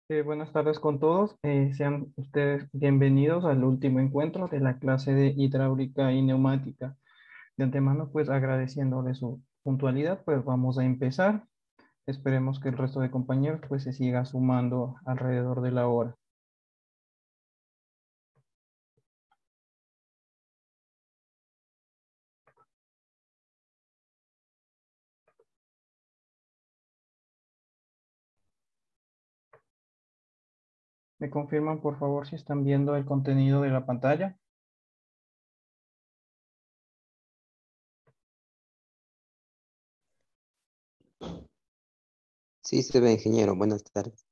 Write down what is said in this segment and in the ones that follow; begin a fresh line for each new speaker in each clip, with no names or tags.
Buenas tardes con todos. Sean ustedes bienvenidos al último encuentro de la clase de hidráulica y neumática. De antemano, pues agradeciéndole su puntualidad, pues vamos a empezar. Esperemos que el resto de compañeros pues se siga sumando alrededor de la hora. ¿Me confirman, por favor, si están viendo el contenido de la pantalla?
Sí, se ve, ingeniero. Buenas tardes.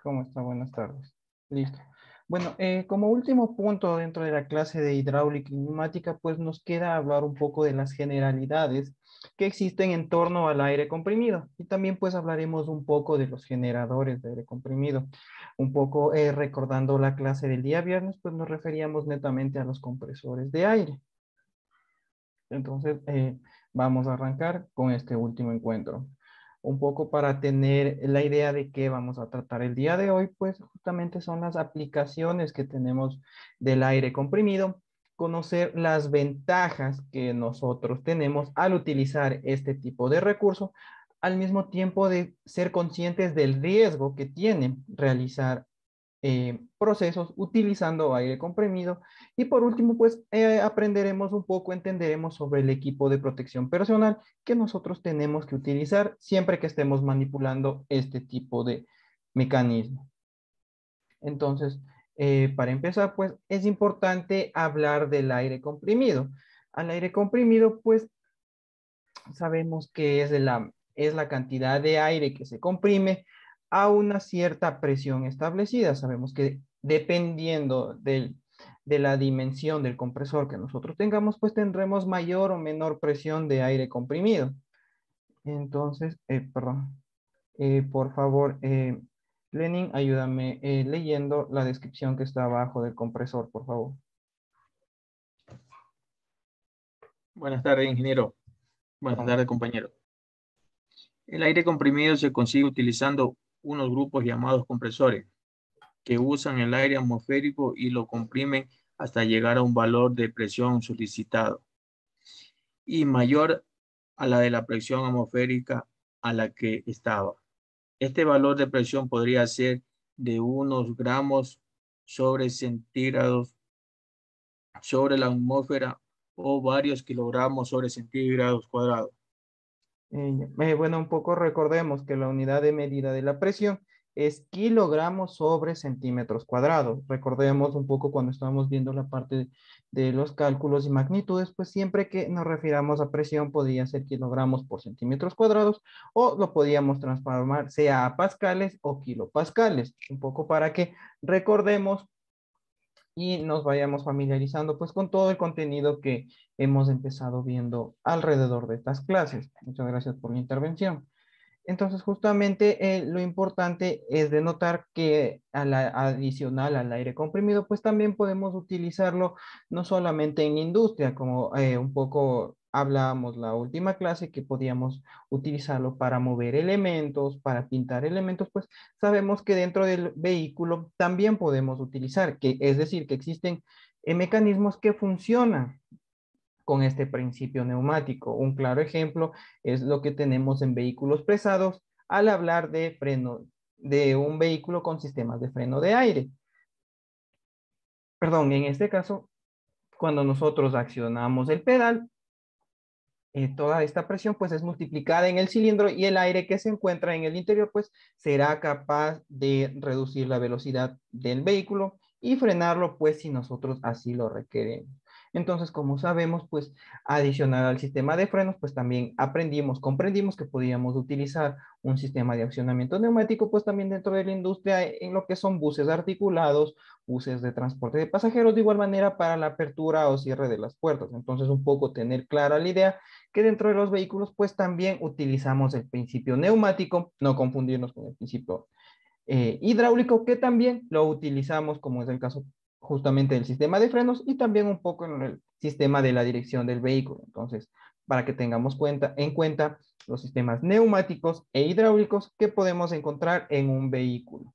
¿Cómo está? Buenas tardes. Listo. Bueno, como último punto dentro de la clase de hidráulica y neumática, pues nos queda hablar un poco de las generalidades que existen en torno al aire comprimido. Y también pues hablaremos un poco de los generadores de aire comprimido. Un poco recordando la clase del día viernes, pues nos referíamos netamente a los compresores de aire. Entonces, vamos a arrancar con este último encuentro. Un poco para tener la idea de qué vamos a tratar el día de hoy, pues justamente son las aplicaciones que tenemos del aire comprimido, conocer las ventajas que nosotros tenemos al utilizar este tipo de recurso, al mismo tiempo de ser conscientes del riesgo que tiene realizar procesos utilizando aire comprimido. Y por último, pues aprenderemos un poco, entenderemos sobre el equipo de protección personal que nosotros tenemos que utilizar siempre que estemos manipulando este tipo de mecanismo. Entonces, para empezar, pues es importante hablar del aire comprimido. Al aire comprimido, pues sabemos que es la cantidad de aire que se comprime a una cierta presión establecida. Sabemos que dependiendo de la dimensión del compresor que nosotros tengamos, pues tendremos mayor o menor presión de aire comprimido. Entonces, perdón, por favor, Lenin, ayúdame leyendo la descripción que está abajo del compresor, por favor.
Buenas tardes, ingeniero. Buenas
¿Cómo?
tardes, compañero. El aire comprimido se consigue utilizando unos grupos llamados compresores, que usan el aire atmosférico y lo comprimen hasta llegar a un valor de presión solicitado y mayor a la de la presión atmosférica a la que estaba. Este valor de presión podría ser de unos gramos sobre centígrados sobre la atmósfera o varios kilogramos sobre centígrados cuadrados.
Bueno, un poco recordemos que la unidad de medida de la presión es kilogramos sobre centímetros cuadrados. Recordemos un poco cuando estábamos viendo la parte de los cálculos y magnitudes, pues siempre que nos refiramos a presión podría ser kilogramos por centímetros cuadrados o lo podíamos transformar sea a pascales o kilopascales. Un poco para que recordemos y nos vayamos familiarizando pues con todo el contenido que hemos empezado viendo alrededor de estas clases. Muchas gracias por la intervención. Entonces, justamente lo importante es de notar que adicional al aire comprimido, pues también podemos utilizarlo no solamente en industria, como un poco hablábamos la última clase, que podíamos utilizarlo para mover elementos, para pintar elementos, pues sabemos que dentro del vehículo también podemos utilizar, que es decir, que existen mecanismos que funcionan con este principio neumático. Un claro ejemplo es lo que tenemos en vehículos pesados al hablar de freno, de un vehículo con sistemas de freno de aire. Perdón, en este caso, cuando nosotros accionamos el pedal, toda esta presión pues es multiplicada en el cilindro y el aire que se encuentra en el interior pues será capaz de reducir la velocidad del vehículo y frenarlo pues si nosotros así lo requeremos. Entonces, como sabemos, pues adicional al sistema de frenos, pues también comprendimos que podíamos utilizar un sistema de accionamiento neumático, pues también dentro de la industria en lo que son buses articulados, buses de transporte de pasajeros, de igual manera para la apertura o cierre de las puertas. Entonces, un poco tener clara la idea que dentro de los vehículos pues también utilizamos el principio neumático, no confundirnos con el principio hidráulico, que también lo utilizamos como es el caso justamente del sistema de frenos y también un poco en el sistema de la dirección del vehículo. Entonces, para que tengamos en cuenta los sistemas neumáticos e hidráulicos que podemos encontrar en un vehículo.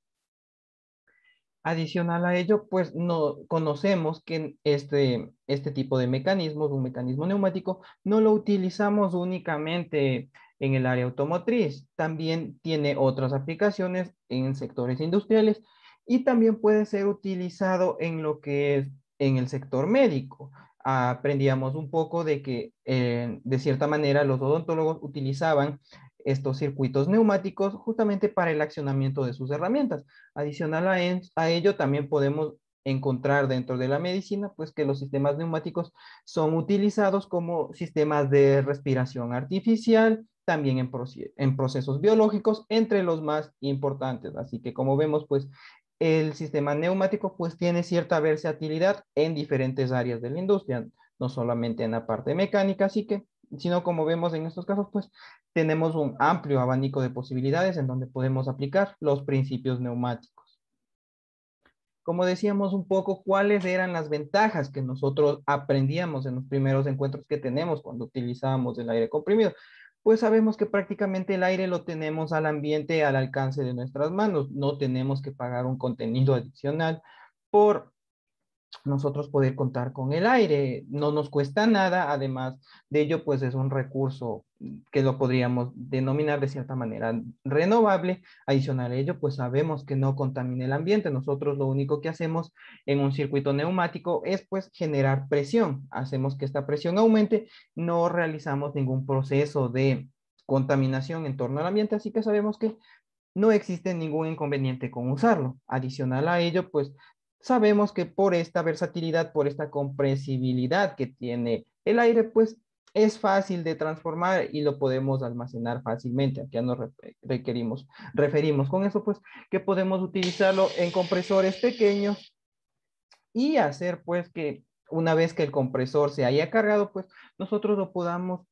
Adicional a ello, pues no conocemos que este tipo de mecanismos, un mecanismo neumático, no lo utilizamos únicamente en el área automotriz, también tiene otras aplicaciones en sectores industriales y también puede ser utilizado en lo que es en el sector médico. Aprendíamos un poco de que de cierta manera los odontólogos utilizaban estos circuitos neumáticos justamente para el accionamiento de sus herramientas. Adicional a ello, también podemos encontrar dentro de la medicina, pues que los sistemas neumáticos son utilizados como sistemas de respiración artificial, también en procesos biológicos, entre los más importantes. Así que como vemos, pues el sistema neumático pues tiene cierta versatilidad en diferentes áreas de la industria, no solamente en la parte mecánica, así que, sino como vemos en estos casos, pues tenemos un amplio abanico de posibilidades en donde podemos aplicar los principios neumáticos. Como decíamos un poco, ¿cuáles eran las ventajas que nosotros aprendíamos en los primeros encuentros que tenemos cuando utilizábamos el aire comprimido? Pues sabemos que prácticamente el aire lo tenemos al ambiente al alcance de nuestras manos. No tenemos que pagar un contenido adicional por nosotros poder contar con el aire. No nos cuesta nada, además de ello, pues es un recurso que lo podríamos denominar de cierta manera renovable. Adicional a ello, pues sabemos que no contamina el ambiente. Nosotros lo único que hacemos en un circuito neumático es pues generar presión. Hacemos que esta presión aumente, no realizamos ningún proceso de contaminación en torno al ambiente, así que sabemos que no existe ningún inconveniente con usarlo. Adicional a ello, pues sabemos que por esta versatilidad, por esta compresibilidad que tiene el aire, pues es fácil de transformar y lo podemos almacenar fácilmente. Aquí ya nos referimos con eso, pues que podemos utilizarlo en compresores pequeños y hacer pues que una vez que el compresor se haya cargado, pues nosotros lo podamos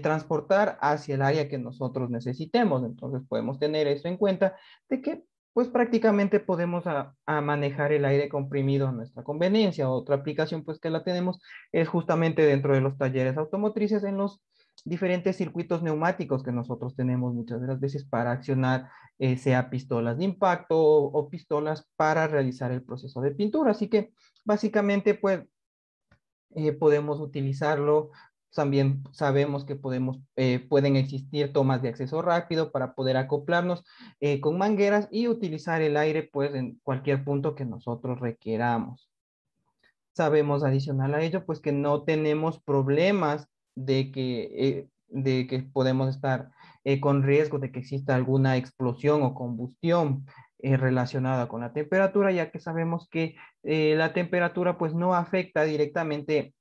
transportar hacia el área que nosotros necesitemos. Entonces podemos tener eso en cuenta de que pues prácticamente podemos a manejar el aire comprimido a nuestra conveniencia. Otra aplicación pues que la tenemos es justamente dentro de los talleres automotrices en los diferentes circuitos neumáticos que nosotros tenemos muchas de las veces para accionar sea pistolas de impacto o pistolas para realizar el proceso de pintura. Así que básicamente, pues, podemos utilizarlo. También sabemos que pueden existir tomas de acceso rápido para poder acoplarnos con mangueras y utilizar el aire, pues, en cualquier punto que nosotros requeramos. Sabemos adicional a ello, pues, que no tenemos problemas de que podemos estar con riesgo de que exista alguna explosión o combustión relacionada con la temperatura, ya que sabemos que la temperatura pues no afecta directamente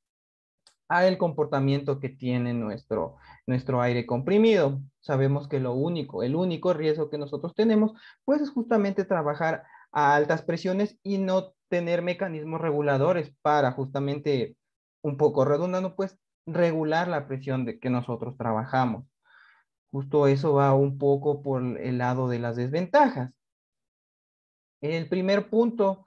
al comportamiento que tiene nuestro aire comprimido. Sabemos que el único riesgo que nosotros tenemos, pues es justamente trabajar a altas presiones y no tener mecanismos reguladores para justamente, un poco redundando, pues regular la presión de que nosotros trabajamos. Justo eso va un poco por el lado de las desventajas. El primer punto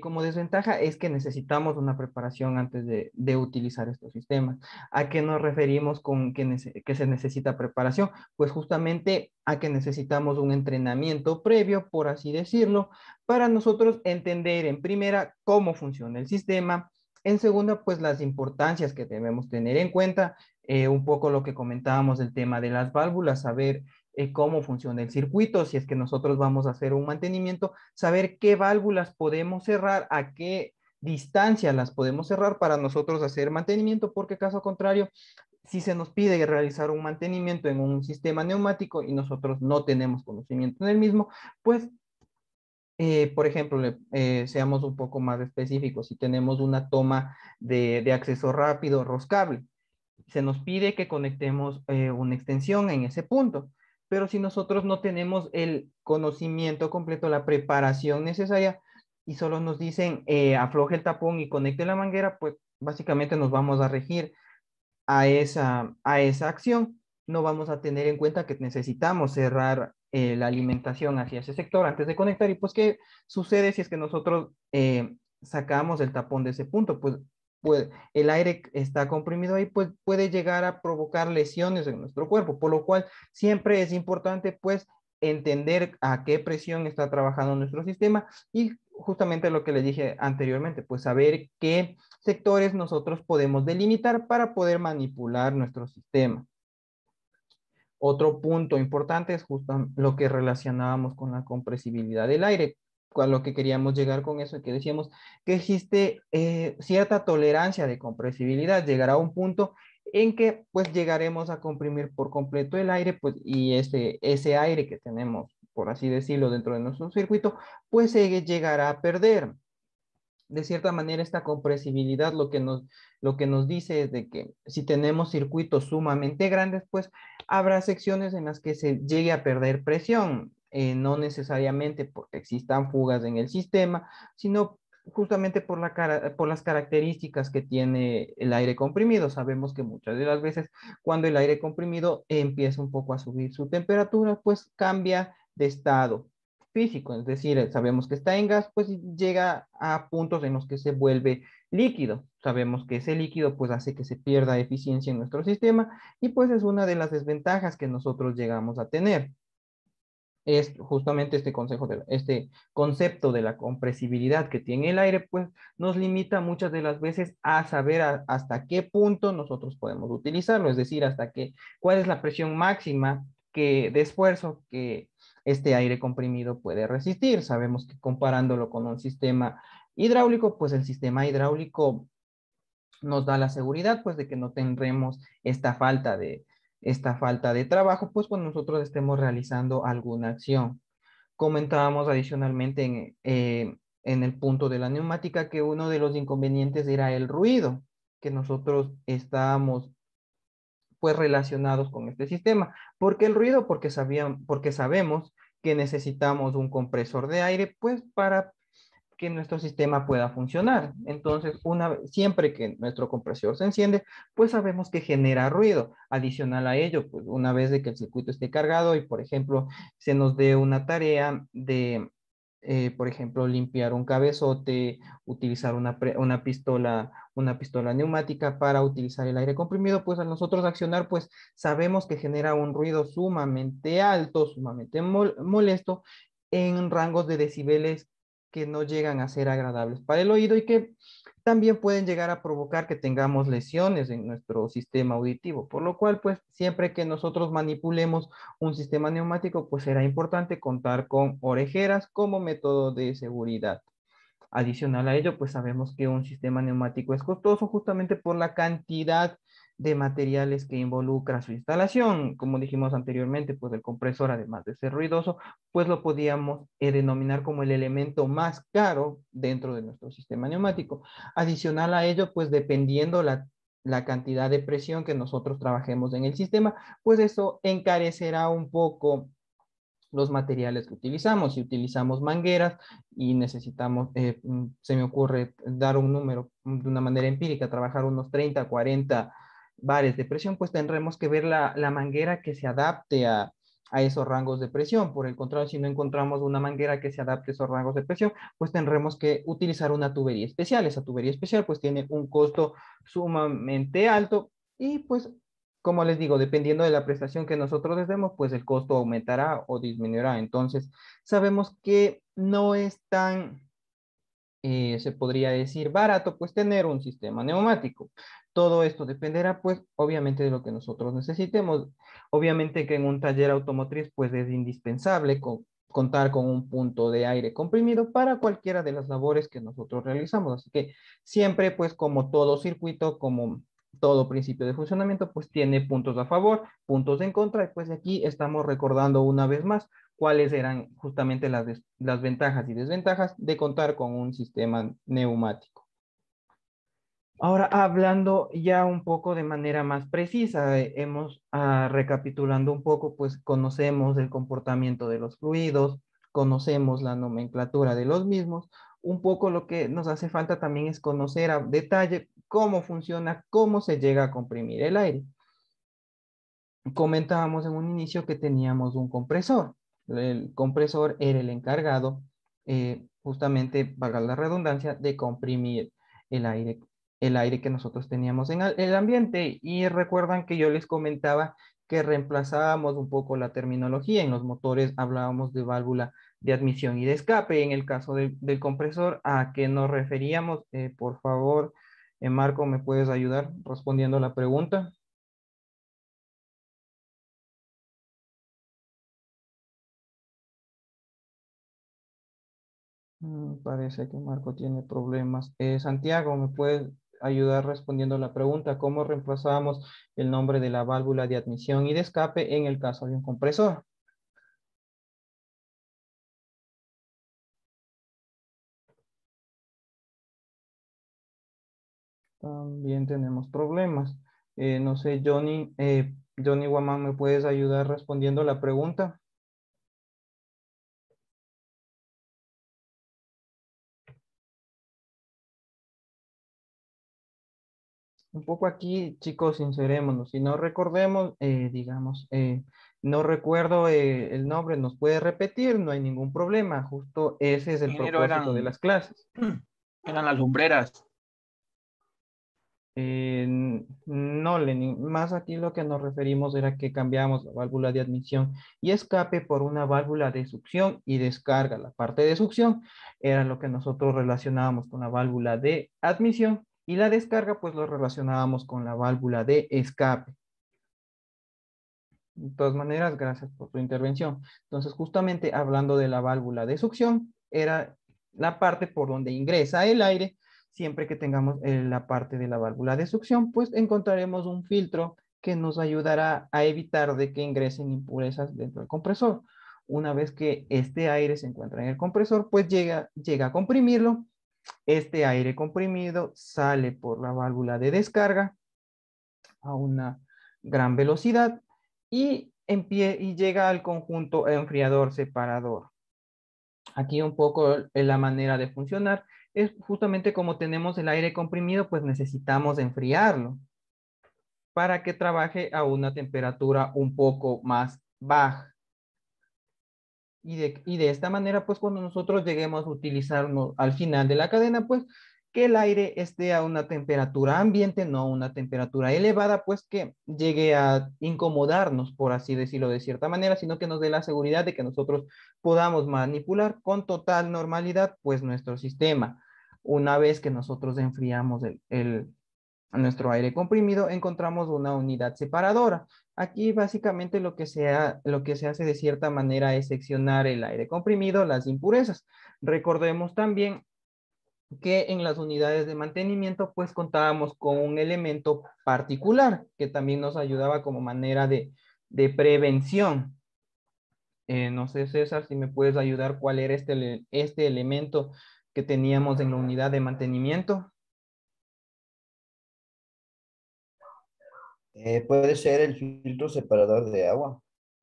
como desventaja es que necesitamos una preparación antes de utilizar estos sistemas. ¿A qué nos referimos con que se necesita preparación? Pues justamente a que necesitamos un entrenamiento previo, por así decirlo, para nosotros entender en primera cómo funciona el sistema, en segunda, pues las importancias que debemos tener en cuenta, un poco lo que comentábamos del tema de las válvulas, saber cómo funciona el circuito, si es que nosotros vamos a hacer un mantenimiento, saber qué válvulas podemos cerrar, a qué distancia las podemos cerrar para nosotros hacer mantenimiento, porque caso contrario, si se nos pide realizar un mantenimiento en un sistema neumático y nosotros no tenemos conocimiento en el mismo, pues, por ejemplo, seamos un poco más específicos, si tenemos una toma de acceso rápido, roscable, se nos pide que conectemos una extensión en ese punto. Pero si nosotros no tenemos el conocimiento completo, la preparación necesaria, y solo nos dicen afloje el tapón y conecte la manguera, pues básicamente nos vamos a regir a esa acción. No vamos a tener en cuenta que necesitamos cerrar la alimentación hacia ese sector antes de conectar. Y pues, ¿qué sucede si es que nosotros sacamos el tapón de ese punto? Pues el aire está comprimido ahí, pues puede llegar a provocar lesiones en nuestro cuerpo, por lo cual siempre es importante pues entender a qué presión está trabajando nuestro sistema y justamente lo que le dije anteriormente, pues saber qué sectores nosotros podemos delimitar para poder manipular nuestro sistema. Otro punto importante es justo lo que relacionábamos con la compresibilidad del aire. A lo que queríamos llegar con eso, que decíamos que existe cierta tolerancia de compresibilidad, llegará a un punto en que pues llegaremos a comprimir por completo el aire, pues, y ese aire que tenemos, por así decirlo, dentro de nuestro circuito, pues se llegará a perder. De cierta manera, esta compresibilidad lo que nos dice es de que si tenemos circuitos sumamente grandes, pues habrá secciones en las que se llegue a perder presión, no necesariamente porque existan fugas en el sistema, sino justamente por las características que tiene el aire comprimido. Sabemos que muchas de las veces cuando el aire comprimido empieza un poco a subir su temperatura, pues cambia de estado físico, es decir, sabemos que está en gas, pues llega a puntos en los que se vuelve líquido. Sabemos que ese líquido pues hace que se pierda eficiencia en nuestro sistema y pues es una de las desventajas que nosotros llegamos a tener. Es justamente este concepto de la compresibilidad que tiene el aire, pues nos limita muchas de las veces a saber hasta qué punto nosotros podemos utilizarlo, es decir, cuál es la presión máxima de esfuerzo que este aire comprimido puede resistir. Sabemos que comparándolo con un sistema hidráulico, pues el sistema hidráulico nos da la seguridad pues de que no tendremos esta falta de trabajo pues cuando nosotros estemos realizando alguna acción. Comentábamos adicionalmente en el punto de la neumática que uno de los inconvenientes era el ruido, que nosotros estábamos pues relacionados con este sistema. ¿Por qué el ruido? Porque sabemos que necesitamos un compresor de aire pues para que nuestro sistema pueda funcionar. Entonces, siempre que nuestro compresor se enciende, pues sabemos que genera ruido. Adicional a ello, pues una vez de que el circuito esté cargado y, por ejemplo, se nos dé una tarea de, por ejemplo, limpiar un cabezote, utilizar una pistola neumática para utilizar el aire comprimido, pues al nosotros accionar, pues sabemos que genera un ruido sumamente alto, sumamente molesto en rangos de decibeles que no llegan a ser agradables para el oído y que también pueden llegar a provocar que tengamos lesiones en nuestro sistema auditivo, por lo cual, pues, siempre que nosotros manipulemos un sistema neumático, pues será importante contar con orejeras como método de seguridad. Adicional a ello, pues sabemos que un sistema neumático es costoso justamente por la cantidad de materiales que involucra su instalación. Como dijimos anteriormente, pues el compresor, además de ser ruidoso, pues lo podíamos denominar como el elemento más caro dentro de nuestro sistema neumático. Adicional a ello, pues dependiendo la cantidad de presión que nosotros trabajemos en el sistema, pues eso encarecerá un poco los materiales que utilizamos. Si utilizamos mangueras y necesitamos, se me ocurre dar un número de una manera empírica, trabajar unos 30, 40 bares de presión, pues tendremos que ver la manguera que se adapte a esos rangos de presión. Por el contrario, si no encontramos una manguera que se adapte a esos rangos de presión, pues tendremos que utilizar una tubería especial. Esa tubería especial pues tiene un costo sumamente alto y pues como les digo, dependiendo de la prestación que nosotros les demos, pues el costo aumentará o disminuirá. Entonces, sabemos que no es tan, se podría decir, barato, pues tener un sistema neumático. Todo esto dependerá, pues, obviamente de lo que nosotros necesitemos. Obviamente que en un taller automotriz, pues es indispensable contar con un punto de aire comprimido para cualquiera de las labores que nosotros realizamos. Así que siempre, pues, como todo circuito, como todo principio de funcionamiento, pues tiene puntos a favor, puntos en contra, y pues aquí estamos recordando una vez más cuáles eran justamente las ventajas y desventajas de contar con un sistema neumático. Ahora, hablando ya un poco de manera más precisa, recapitulando un poco, pues conocemos el comportamiento de los fluidos, conocemos la nomenclatura de los mismos. Un poco lo que nos hace falta también es conocer a detalle cómo funciona, cómo se llega a comprimir el aire. Comentábamos en un inicio que teníamos un compresor. El compresor era el encargado, justamente, valga la redundancia, de comprimir el aire, el aire que nosotros teníamos en el ambiente. Y recuerdan que yo les comentaba que reemplazábamos un poco la terminología. En los motores hablábamos de válvula de admisión y de escape. En el caso del compresor, ¿a qué nos referíamos? Por favor, Marco, ¿me puedes ayudar respondiendo la pregunta? Parece que Marco tiene problemas. Santiago, ¿me puedes ayudar respondiendo la pregunta? ¿Cómo reemplazamos el nombre de la válvula de admisión y de escape en el caso de un compresor? También tenemos problemas. No sé, Johnny Guamán, ¿me puedes ayudar respondiendo la pregunta? Un poco aquí, chicos, sincerémonos. Si no recordemos, digamos, no recuerdo el nombre, nos puede repetir, no hay ningún problema. Justo ese es el
Ingeniero,
propósito de las clases.
eran las lumbreras.
No, Lenin, más aquí lo que nos referimos era que cambiamos la válvula de admisión y escape por una válvula de succión y descarga. La parte de succión era lo que nosotros relacionábamos con la válvula de admisión y la descarga pues lo relacionábamos con la válvula de escape. De todas maneras, gracias por tu intervención. Entonces, justamente hablando de la válvula de succión, era la parte por donde ingresa el aire. Siempre que tengamos la parte de la válvula de succión, pues encontraremos un filtro que nos ayudará a evitar de que ingresen impurezas dentro del compresor. Una vez que este aire se encuentra en el compresor, pues llega a comprimirlo. Este aire comprimido sale por la válvula de descarga a una gran velocidad y llega al conjunto enfriador separador. Aquí un poco la manera de funcionar es justamente como tenemos el aire comprimido, pues necesitamos enfriarlo para que trabaje a una temperatura un poco más baja. Y de esta manera, pues cuando nosotros lleguemos a utilizarnos al final de la cadena, pues que el aire esté a una temperatura ambiente, no a una temperatura elevada, pues que llegue a incomodarnos, por así decirlo de cierta manera, sino que nos dé la seguridad de que nosotros podamos manipular con total normalidad, pues nuestro sistema. Una vez que nosotros enfriamos nuestro aire comprimido, encontramos una unidad separadora. Aquí básicamente lo que se hace de cierta manera es seccionar el aire comprimido, las impurezas. Recordemos también que en las unidades de mantenimiento pues contábamos con un elemento particular que también nos ayudaba como manera de prevención. No sé, César, si me puedes ayudar cuál era este elemento que teníamos en la unidad de mantenimiento.
Puede ser el filtro separador de agua,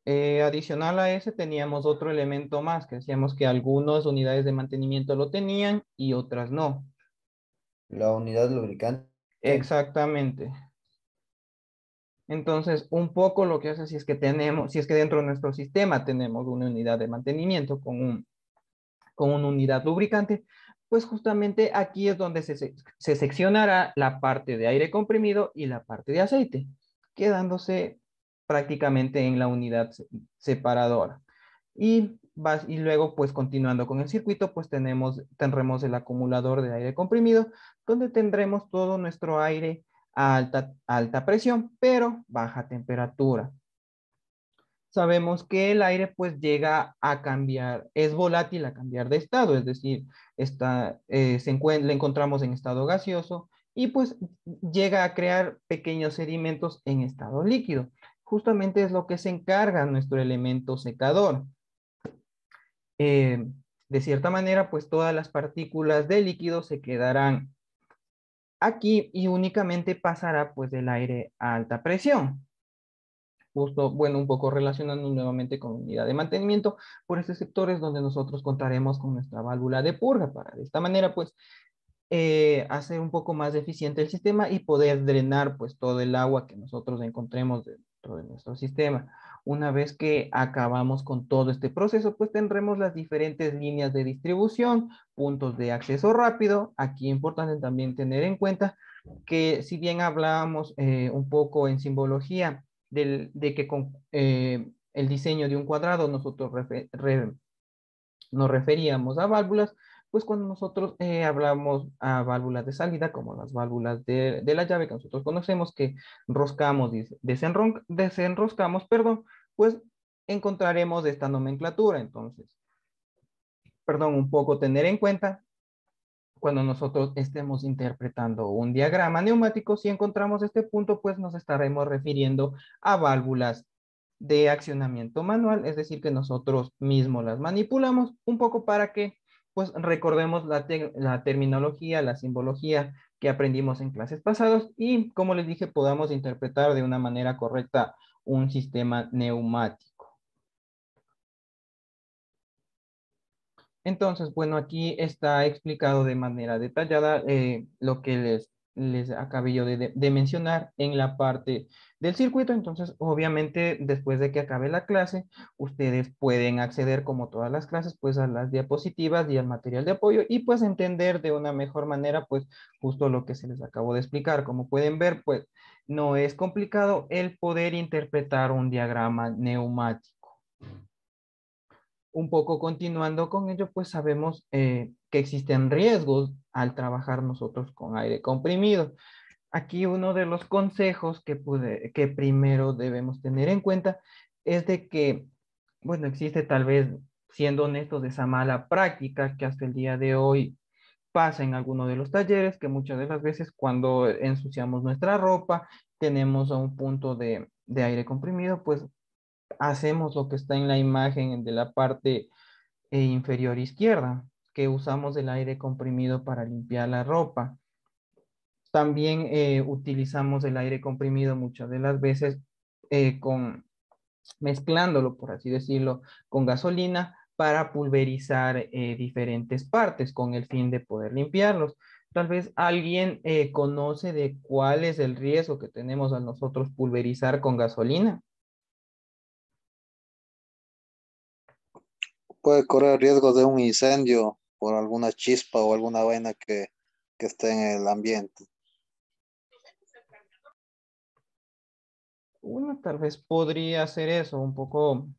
Adicional a ese teníamos otro elemento más que decíamos que algunas unidades de mantenimiento lo tenían y otras no.
la unidad lubricante.
Exactamente. Entonces, un poco lo que hace si es que dentro de nuestro sistema tenemos una unidad de mantenimiento con una unidad lubricante, pues justamente aquí es donde se seccionará la parte de aire comprimido y la parte de aceite, quedándose prácticamente en la unidad separadora. Y luego, pues continuando con el circuito, pues tendremos el acumulador de aire comprimido, donde tendremos todo nuestro aire a alta presión, pero baja temperatura. Sabemos que el aire pues llega a cambiar, es volátil a cambiar de estado, es decir, le encontramos en estado gaseoso y pues llega a crear pequeños sedimentos en estado líquido. Justamente es lo que se encarga nuestro elemento secador. Eh, de cierta manera, pues todas las partículas de líquido se quedarán aquí y únicamente pasará pues del aire a alta presión. Justo, bueno, un poco relacionando nuevamente con unidad de mantenimiento, por estos sectores donde nosotros contaremos con nuestra válvula de purga para de esta manera pues hacer un poco más eficiente el sistema y poder drenar pues todo el agua que nosotros encontremos dentro de nuestro sistema. Una vez que acabamos con todo este proceso, pues tendremos las diferentes líneas de distribución, puntos de acceso rápido. Aquí es importante también tener en cuenta que si bien hablábamos un poco en simbología de que con el diseño de un cuadrado nosotros nos referíamos a válvulas, pues cuando nosotros hablamos a válvulas de salida, como las válvulas de la llave que nosotros conocemos, que roscamos, desenroscamos, perdón, pues encontraremos esta nomenclatura. Entonces, perdón, un poco tener en cuenta cuando nosotros estemos interpretando un diagrama neumático, si encontramos este punto, pues nos estaremos refiriendo a válvulas de accionamiento manual, es decir, que nosotros mismos las manipulamos un poco para que pues recordemos la terminología, la simbología que aprendimos en clases pasadas y, como les dije, podamos interpretar de una manera correcta un sistema neumático. Entonces, bueno, aquí está explicado de manera detallada lo que les acabé yo de mencionar en la parte del circuito. Entonces, obviamente, después de que acabe la clase, ustedes pueden acceder, como todas las clases, pues a las diapositivas y al material de apoyo y pues entender de una mejor manera, pues justo lo que se les acabó de explicar. Como pueden ver, pues no es complicado el poder interpretar un diagrama neumático. Un poco continuando con ello, pues sabemos que existen riesgos al trabajar nosotros con aire comprimido. Aquí uno de los consejos que primero debemos tener en cuenta es de que, bueno, existe tal vez, siendo honestos, esa mala práctica que hasta el día de hoy pasa en alguno de los talleres, que muchas de las veces cuando ensuciamos nuestra ropa, tenemos a un punto de aire comprimido, pues hacemos lo que está en la imagen de la parte inferior izquierda, que usamos el aire comprimido para limpiar la ropa. También utilizamos el aire comprimido muchas de las veces mezclándolo, por así decirlo, con gasolina para pulverizar diferentes partes con el fin de poder limpiarlos. Tal vez alguien conoce de cuál es el riesgo que tenemos al nosotros pulverizar con gasolina.
Puede correr riesgo de un incendio por alguna chispa o alguna vaina que esté en el ambiente.
Uno tal vez podría hacer eso, un poco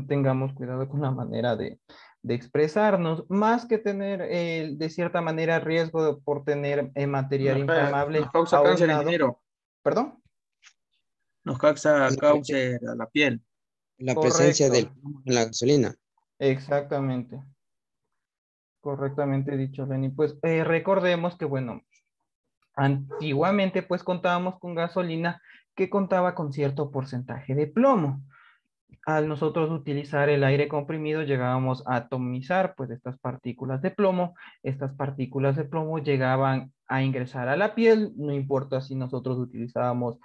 tengamos cuidado con la manera de expresarnos, más que tener de cierta manera riesgo por tener material inflamable
Nos causa
a un
cáncer,
lado.
ingeniero.
¿Perdón?
Nos causa
La, pre-
cáncer a la piel.
la presencia del
Correcto,
plomo en la gasolina.
exactamente, correctamente dicho, Lenny. Pues recordemos que, bueno, antiguamente pues contábamos con gasolina que contaba con cierto porcentaje de plomo. Al nosotros utilizar el aire comprimido llegábamos a atomizar pues estas partículas de plomo. Estas partículas de plomo llegaban a ingresar a la piel, no importa si nosotros utilizábamos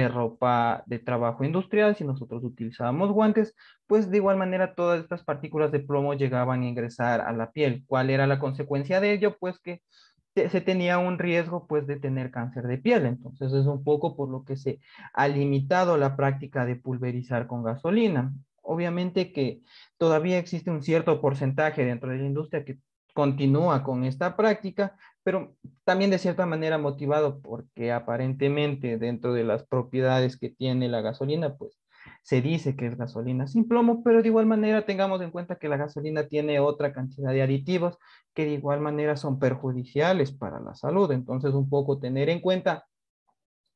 ropa de trabajo industrial, si nosotros utilizábamos guantes, pues de igual manera todas estas partículas de plomo llegaban a ingresar a la piel. ¿Cuál era la consecuencia de ello? Pues que se tenía un riesgo pues de tener cáncer de piel. Entonces es un poco por lo que se ha limitado la práctica de pulverizar con gasolina. Obviamente que todavía existe un cierto porcentaje dentro de la industria que continúa con esta práctica, pero también de cierta manera motivado porque aparentemente dentro de las propiedades que tiene la gasolina, pues se dice que es gasolina sin plomo, pero de igual manera tengamos en cuenta que la gasolina tiene otra cantidad de aditivos que de igual manera son perjudiciales para la salud. Entonces, un poco tener en cuenta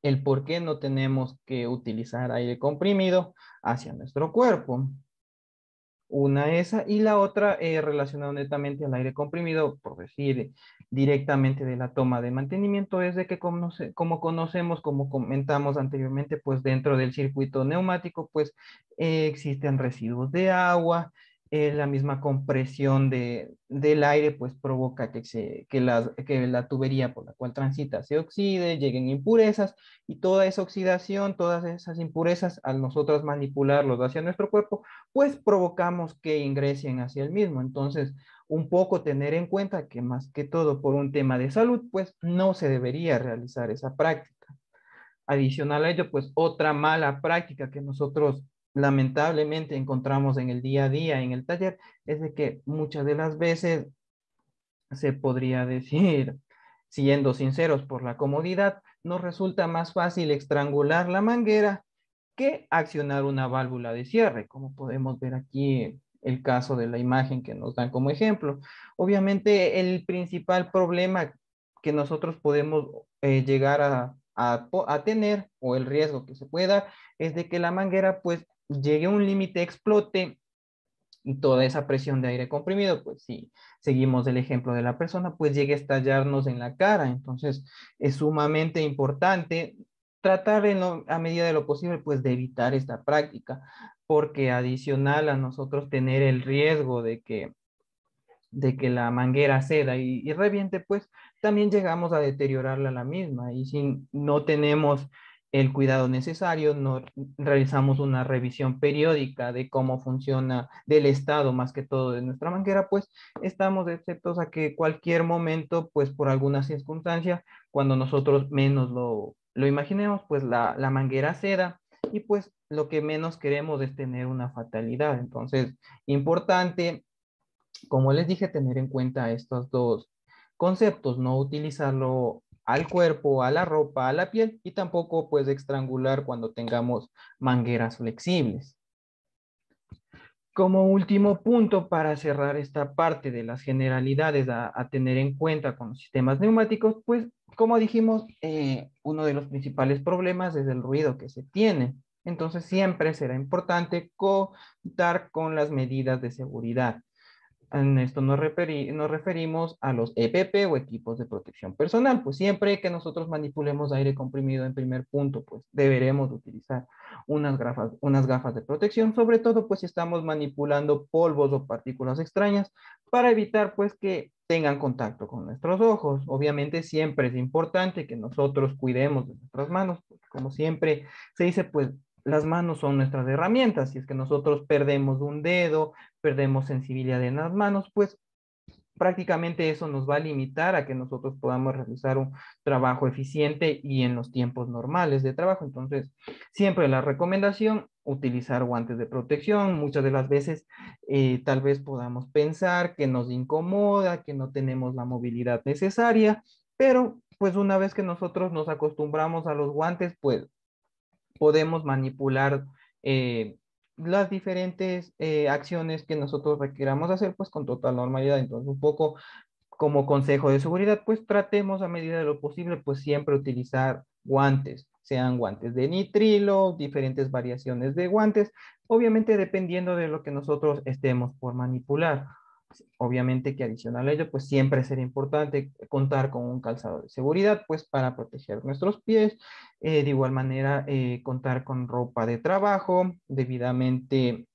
el por qué no tenemos que utilizar aire comprimido hacia nuestro cuerpo. Una esa y la otra relacionada netamente al aire comprimido, por decir directamente de la toma de mantenimiento, es de que como conocemos, como comentamos anteriormente, pues dentro del circuito neumático, pues existen residuos de agua, la misma compresión del aire, pues provoca que la tubería por la cual transita se oxide, lleguen impurezas y toda esa oxidación, todas esas impurezas, al nosotros manipularlos hacia nuestro cuerpo, pues provocamos que ingresen hacia el mismo. Entonces, un poco tener en cuenta que más que todo por un tema de salud, pues no se debería realizar esa práctica. Adicional a ello, pues otra mala práctica que nosotros lamentablemente encontramos en el día a día en el taller es de que muchas de las veces se podría decir, siendo sinceros por la comodidad, nos resulta más fácil estrangular la manguera que accionar una válvula de cierre, como podemos ver aquí el caso de la imagen que nos dan como ejemplo. Obviamente el principal problema que nosotros podemos llegar a tener, o el riesgo que se puede dar, es de que la manguera pues llegue a un límite, explote, y toda esa presión de aire comprimido, pues si seguimos el ejemplo de la persona, pues llegue a estallarnos en la cara. Entonces es sumamente importante tratar a medida de lo posible, pues de evitar esta práctica, porque adicional a nosotros tener el riesgo de que la manguera ceda y reviente, pues también llegamos a deteriorarla la misma. Y si no tenemos el cuidado necesario, no realizamos una revisión periódica de cómo funciona, del estado más que todo de nuestra manguera, pues estamos exceptos a que cualquier momento, pues por alguna circunstancia, cuando nosotros menos lo imaginemos, pues la manguera ceda y pues lo que menos queremos es tener una fatalidad. Entonces, importante, como les dije, tener en cuenta estos dos conceptos, no utilizarlo al cuerpo, a la ropa, a la piel y tampoco pues estrangular cuando tengamos mangueras flexibles. Como último punto para cerrar esta parte de las generalidades a tener en cuenta con los sistemas neumáticos, pues como dijimos, uno de los principales problemas es el ruido que se tiene. Entonces siempre será importante contar con las medidas de seguridad. En esto nos referimos a los EPP o equipos de protección personal. Pues siempre que nosotros manipulemos aire comprimido en primer punto, pues deberemos utilizar unas gafas de protección, sobre todo pues si estamos manipulando polvos o partículas extrañas para evitar pues que tengan contacto con nuestros ojos. Obviamente siempre es importante que nosotros cuidemos de nuestras manos, porque como siempre se dice, pues las manos son nuestras herramientas. Si es que nosotros perdemos un dedo, perdemos sensibilidad en las manos, pues prácticamente eso nos va a limitar a que nosotros podamos realizar un trabajo eficiente y en los tiempos normales de trabajo. Entonces, siempre la recomendación, utilizar guantes de protección. Muchas de las veces tal vez podamos pensar que nos incomoda, que no tenemos la movilidad necesaria, pero pues una vez que nosotros nos acostumbramos a los guantes, pues podemos manipular las diferentes acciones que nosotros requeramos hacer, pues con total normalidad. Entonces, un poco como consejo de seguridad, pues tratemos a medida de lo posible, pues siempre utilizar guantes, sean guantes de nitrilo, diferentes variaciones de guantes, obviamente dependiendo de lo que nosotros estemos por manipular. Obviamente que adicional a ello, pues siempre será importante contar con un calzado de seguridad, pues para proteger nuestros pies. De igual manera, contar con ropa de trabajo debidamente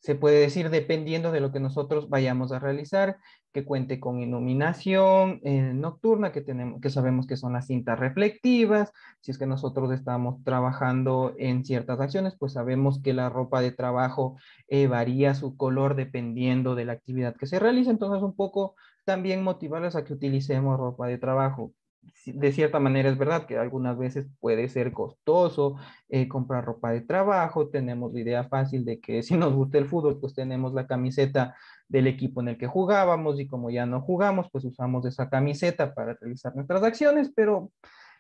se puede decir, dependiendo de lo que nosotros vayamos a realizar, que cuente con iluminación nocturna, que sabemos que son las cintas reflectivas. Si es que nosotros estamos trabajando en ciertas acciones, pues sabemos que la ropa de trabajo varía su color dependiendo de la actividad que se realice. Entonces, un poco también motivarles a que utilicemos ropa de trabajo. De cierta manera es verdad que algunas veces puede ser costoso comprar ropa de trabajo. Tenemos la idea fácil de que si nos gusta el fútbol, pues tenemos la camiseta del equipo en el que jugábamos y como ya no jugamos, pues usamos esa camiseta para realizar nuestras acciones, pero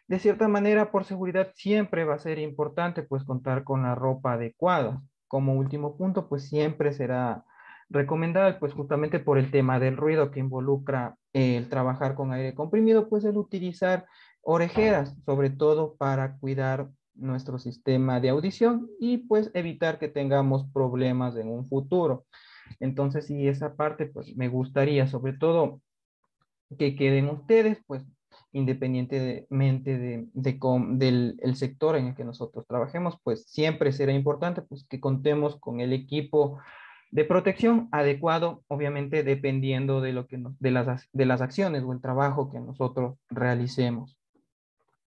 de cierta manera por seguridad siempre va a ser importante pues contar con la ropa adecuada. Como último punto, pues siempre será recomendable, pues justamente por el tema del ruido que involucra el trabajar con aire comprimido, pues el utilizar orejeras, sobre todo para cuidar nuestro sistema de audición y pues evitar que tengamos problemas en un futuro. Entonces, sí, esa parte pues me gustaría sobre todo que queden ustedes pues independientemente del el sector en el que nosotros trabajemos, pues siempre será importante pues que contemos con el equipo de protección adecuado, obviamente dependiendo de lo que de las acciones o el trabajo que nosotros realicemos.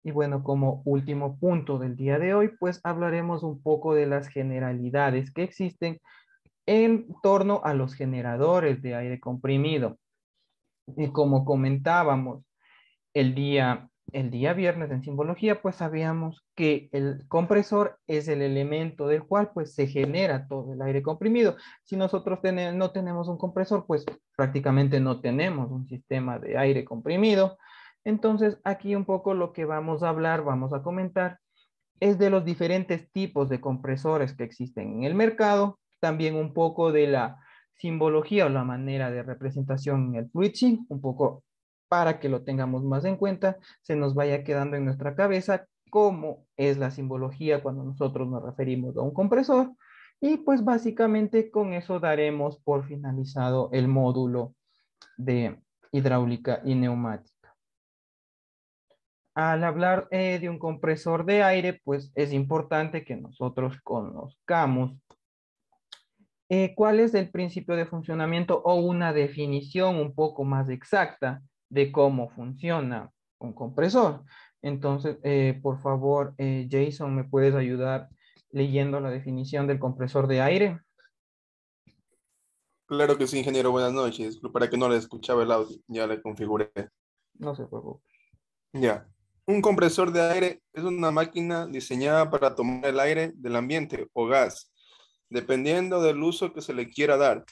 Y bueno, como último punto del día de hoy, pues hablaremos un poco de las generalidades que existen en torno a los generadores de aire comprimido. Y como comentábamos el día viernes en simbología, pues sabíamos que el compresor es el elemento del cual pues se genera todo el aire comprimido. Si nosotros no tenemos un compresor, pues prácticamente no tenemos un sistema de aire comprimido. Entonces aquí un poco lo que vamos a hablar, vamos a comentar es de los diferentes tipos de compresores que existen en el mercado, también un poco de la simbología o la manera de representación en el switching, un poco para que lo tengamos más en cuenta, se nos vaya quedando en nuestra cabeza cómo es la simbología cuando nosotros nos referimos a un compresor. Y pues básicamente con eso daremos por finalizado el módulo de hidráulica y neumática. Al hablar de un compresor de aire, pues es importante que nosotros conozcamos cuál es el principio de funcionamiento o una definición un poco más exacta de cómo funciona un compresor. Entonces, por favor, Jason, ¿me puedes ayudar leyendo la definición del compresor de aire?
Claro que sí, ingeniero. Buenas noches. Para que no le escuchaba el audio, ya le configuré.
No se preocupe.
Ya. Un compresor de aire es una máquina diseñada para tomar el aire del ambiente o gas, dependiendo del uso que se le quiera dar,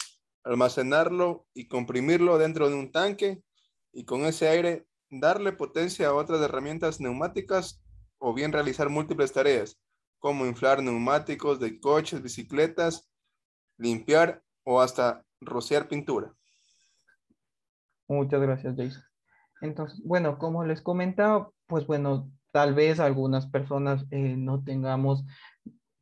almacenarlo y comprimirlo dentro de un tanque y con ese aire darle potencia a otras herramientas neumáticas o bien realizar múltiples tareas, como inflar neumáticos de coches, bicicletas, limpiar o hasta rociar pintura.
Muchas gracias, Jason. Entonces, bueno, como les comentaba, pues bueno, tal vez algunas personas no tengamos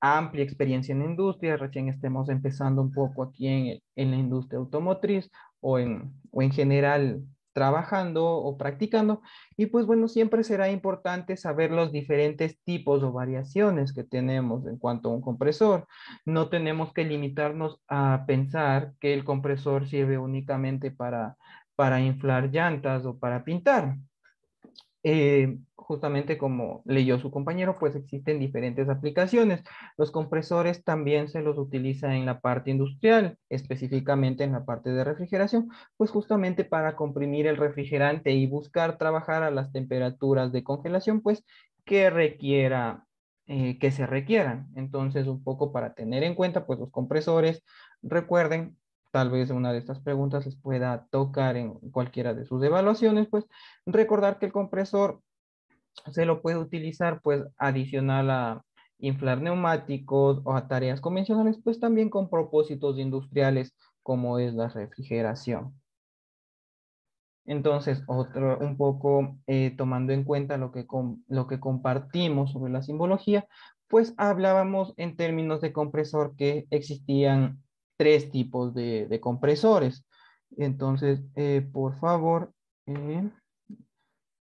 amplia experiencia en la industria, recién estemos empezando un poco aquí en la industria automotriz o en general trabajando o practicando. Y pues bueno, siempre será importante saber los diferentes tipos o variaciones que tenemos en cuanto a un compresor. No tenemos que limitarnos a pensar que el compresor sirve únicamente para inflar llantas o para pintar. Justamente como leyó su compañero, pues existen diferentes aplicaciones. Los compresores también se los utiliza en la parte industrial, específicamente en la parte de refrigeración, pues justamente para comprimir el refrigerante y buscar trabajar a las temperaturas de congelación, pues que requiera, que se requieran. Entonces, un poco para tener en cuenta, pues los compresores, recuerden, tal vez una de estas preguntas les pueda tocar en cualquiera de sus evaluaciones, pues recordar que el compresor se lo puede utilizar pues adicional a inflar neumáticos o a tareas convencionales, pues también con propósitos industriales como es la refrigeración. Entonces, otro, un poco tomando en cuenta lo que compartimos sobre la simbología, pues hablábamos en términos de compresor que existían tres tipos de compresores. Entonces, por favor,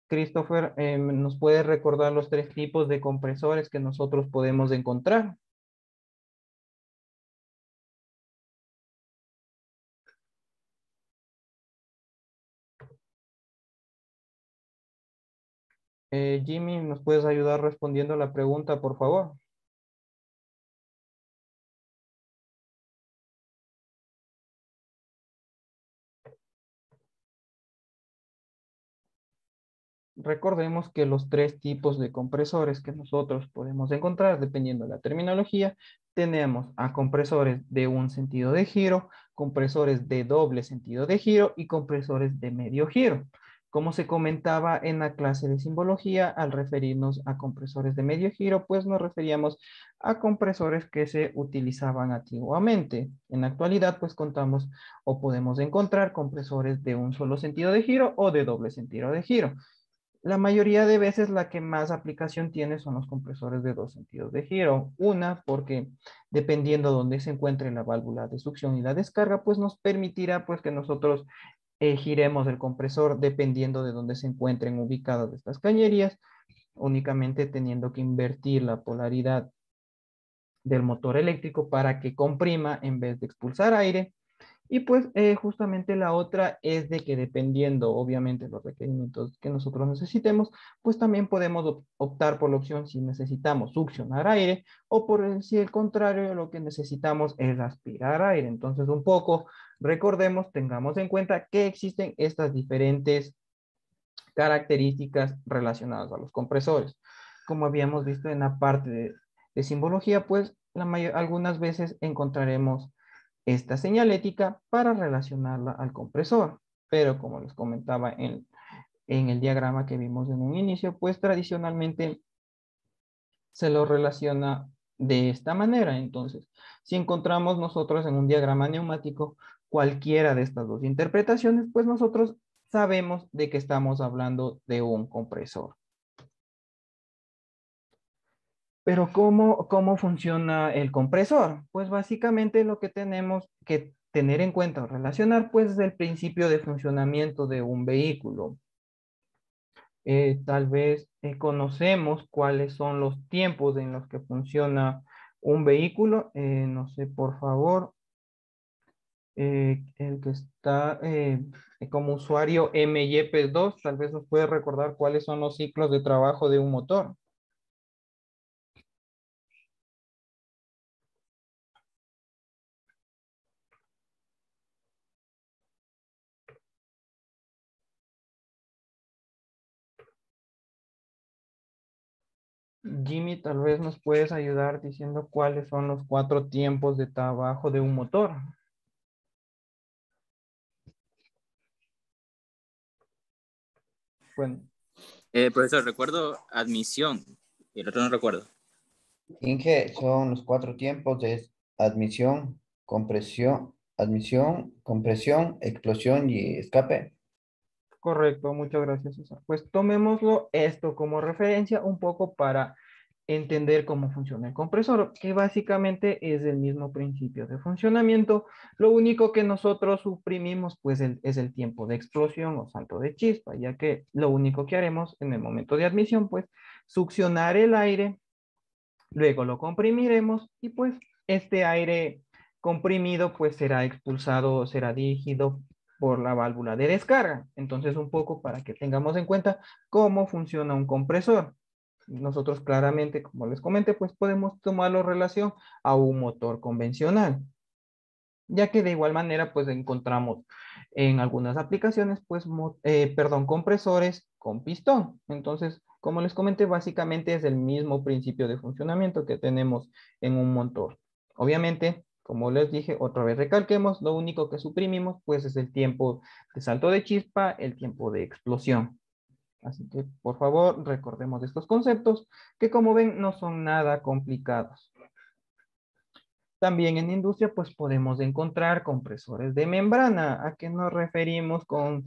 Christopher, ¿nos puede recordar los tres tipos de compresores que nosotros podemos encontrar? Jimmy, ¿nos puedes ayudar respondiendo a la pregunta, por favor? Recordemos que los tres tipos de compresores que nosotros podemos encontrar, dependiendo de la terminología, tenemos a compresores de un sentido de giro, compresores de doble sentido de giro y compresores de medio giro. Como se comentaba en la clase de simbología, al referirnos a compresores de medio giro, pues nos referíamos a compresores que se utilizaban antiguamente. En la actualidad, pues contamos o podemos encontrar compresores de un solo sentido de giro o de doble sentido de giro. La mayoría de veces la que más aplicación tiene son los compresores de dos sentidos de giro. Una, porque dependiendo de dónde se encuentre la válvula de succión y la descarga, pues nos permitirá pues que nosotros giremos el compresor dependiendo de dónde se encuentren ubicadas estas cañerías, únicamente teniendo que invertir la polaridad del motor eléctrico para que comprima en vez de expulsar aire. Y pues justamente la otra es de que dependiendo obviamente los requerimientos que nosotros necesitemos, pues también podemos optar por la opción si necesitamos succionar aire o por si el contrario lo que necesitamos es aspirar aire. Entonces un poco recordemos, tengamos en cuenta que existen estas diferentes características relacionadas a los compresores. Como habíamos visto en la parte de simbología, pues algunas veces encontraremos esta señalética para relacionarla al compresor. Pero como les comentaba en el diagrama que vimos en un inicio, pues tradicionalmente se lo relaciona de esta manera. Entonces, si encontramos nosotros en un diagrama neumático cualquiera de estas dos interpretaciones, pues nosotros sabemos de que estamos hablando de un compresor. Pero ¿cómo funciona el compresor? Pues básicamente lo que tenemos que tener en cuenta o relacionar, pues es el principio de funcionamiento de un vehículo. Tal vez conocemos cuáles son los tiempos en los que funciona un vehículo. No sé, por favor, el que está como usuario MYP2, tal vez nos puede recordar cuáles son los ciclos de trabajo de un motor. Jimmy, tal vez nos puedes ayudar diciendo cuáles son los 4 tiempos de trabajo de un motor. Bueno,
Profesor, recuerdo admisión y el otro no recuerdo.
Inge, son los 4 tiempos de admisión, compresión, explosión y escape.
correcto, muchas gracias, César. Pues tomémoslo esto como referencia un poco para entender cómo funciona el compresor, que básicamente es el mismo principio de funcionamiento. Lo único que nosotros suprimimos pues es el tiempo de explosión o salto de chispa, ya que lo único que haremos en el momento de admisión pues succionar el aire, luego lo comprimiremos y pues este aire comprimido pues será expulsado, será dirigido por la válvula de descarga. Entonces un poco para que tengamos en cuenta cómo funciona un compresor. Nosotros claramente, como les comenté, pues podemos tomarlo en relación a un motor convencional, ya que de igual manera pues encontramos en algunas aplicaciones pues, compresores con pistón. Entonces, como les comenté, básicamente es el mismo principio de funcionamiento que tenemos en un motor. Obviamente, como les dije, otra vez recalquemos, lo único que suprimimos pues es el tiempo de salto de chispa, el tiempo de explosión. Así que, por favor, recordemos estos conceptos que, como ven, no son nada complicados. También en industria, pues podemos encontrar compresores de membrana. ¿A qué nos referimos con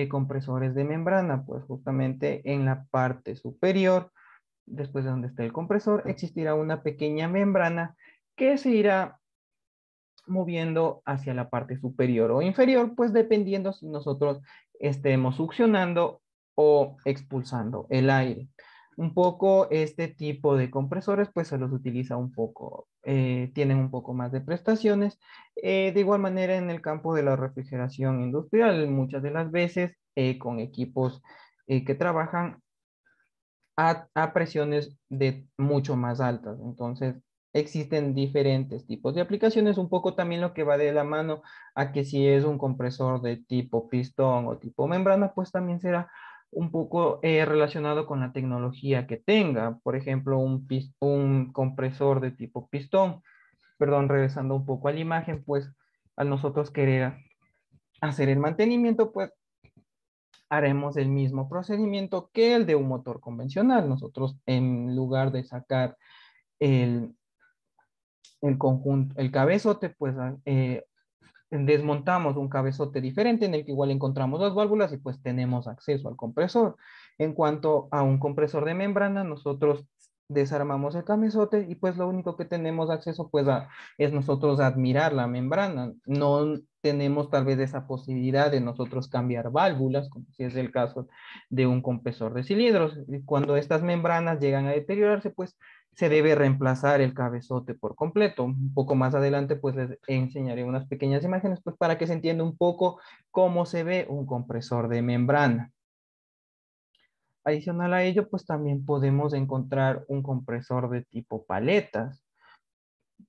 compresores de membrana? Pues justamente en la parte superior, después de donde está el compresor, existirá una pequeña membrana que se irá moviendo hacia la parte superior o inferior, pues dependiendo si nosotros estemos succionando o expulsando el aire. Un poco este tipo de compresores pues se los utiliza un poco, tienen un poco más de prestaciones. De igual manera en el campo de la refrigeración industrial, muchas de las veces con equipos que trabajan a presiones de mucho más altas. Entonces, existen diferentes tipos de aplicaciones, un poco también lo que va de la mano a que si es un compresor de tipo pistón o tipo membrana, pues también será un poco relacionado con la tecnología que tenga. Por ejemplo, un compresor de tipo pistón, perdón, regresando un poco a la imagen, pues al nosotros querer hacer el mantenimiento, pues haremos el mismo procedimiento que el de un motor convencional. Nosotros, en lugar de sacar el, el conjunto, el cabezote, pues desmontamos un cabezote diferente en el que igual encontramos las válvulas y pues tenemos acceso al compresor. En cuanto a un compresor de membrana, nosotros desarmamos el cabezote y pues lo único que tenemos acceso pues es nosotros admirar la membrana. No tenemos tal vez esa posibilidad de nosotros cambiar válvulas, como si es el caso de un compresor de cilindros. Y cuando estas membranas llegan a deteriorarse, pues se debe reemplazar el cabezote por completo. Un poco más adelante pues les enseñaré unas pequeñas imágenes pues para que se entienda un poco cómo se ve un compresor de membrana. Adicional a ello pues también podemos encontrar un compresor de tipo paletas.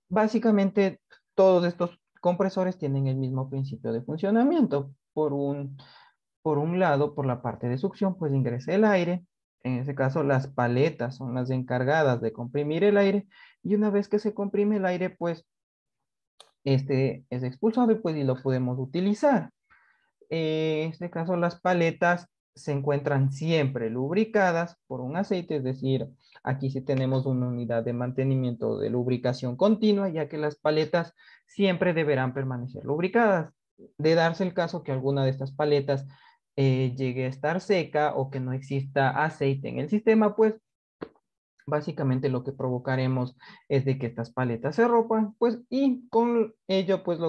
Básicamente todos estos compresores tienen el mismo principio de funcionamiento. Por un lado, por la parte de succión pues ingresa el aire. En ese caso, las paletas son las encargadas de comprimir el aire y una vez que se comprime el aire, pues este es expulsado y pues y lo podemos utilizar. En este caso, las paletas se encuentran siempre lubricadas por un aceite, es decir, aquí sí tenemos una unidad de mantenimiento de lubricación continua, ya que las paletas siempre deberán permanecer lubricadas. De darse el caso que alguna de estas paletas llegue a estar seca o que no exista aceite en el sistema, pues básicamente lo que provocaremos es de que estas paletas se rompan, pues, y con ello, pues,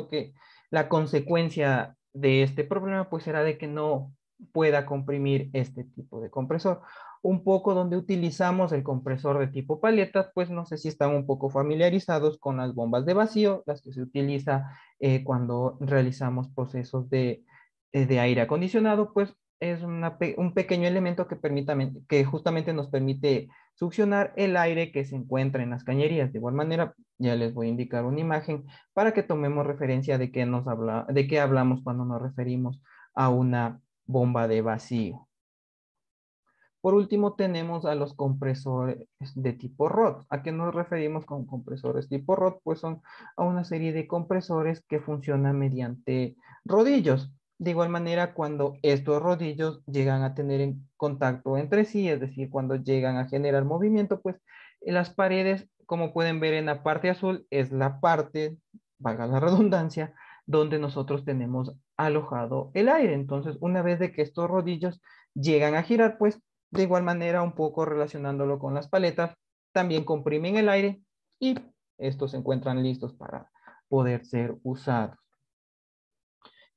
la consecuencia de este problema, pues, será de que no pueda comprimir este tipo de compresor. Un poco donde utilizamos el compresor de tipo paletas, pues, no sé si están un poco familiarizados con las bombas de vacío, las que se utiliza cuando realizamos procesos de aire acondicionado, pues, es un pequeño elemento que justamente nos permite succionar el aire que se encuentra en las cañerías. De igual manera, ya les voy a indicar una imagen para que tomemos referencia de de qué hablamos cuando nos referimos a una bomba de vacío. Por último, tenemos a los compresores de tipo ROT. ¿A qué nos referimos con compresores tipo ROT? Pues son a una serie de compresores que funcionan mediante rodillos. De igual manera, cuando estos rodillos llegan a tener en contacto entre sí, es decir, cuando llegan a generar movimiento, pues las paredes, como pueden ver en la parte azul, es la parte, valga la redundancia, donde nosotros tenemos alojado el aire. Entonces, una vez de que estos rodillos llegan a girar, pues de igual manera, un poco relacionándolo con las paletas, también comprimen el aire y estos se encuentran listos para poder ser usados.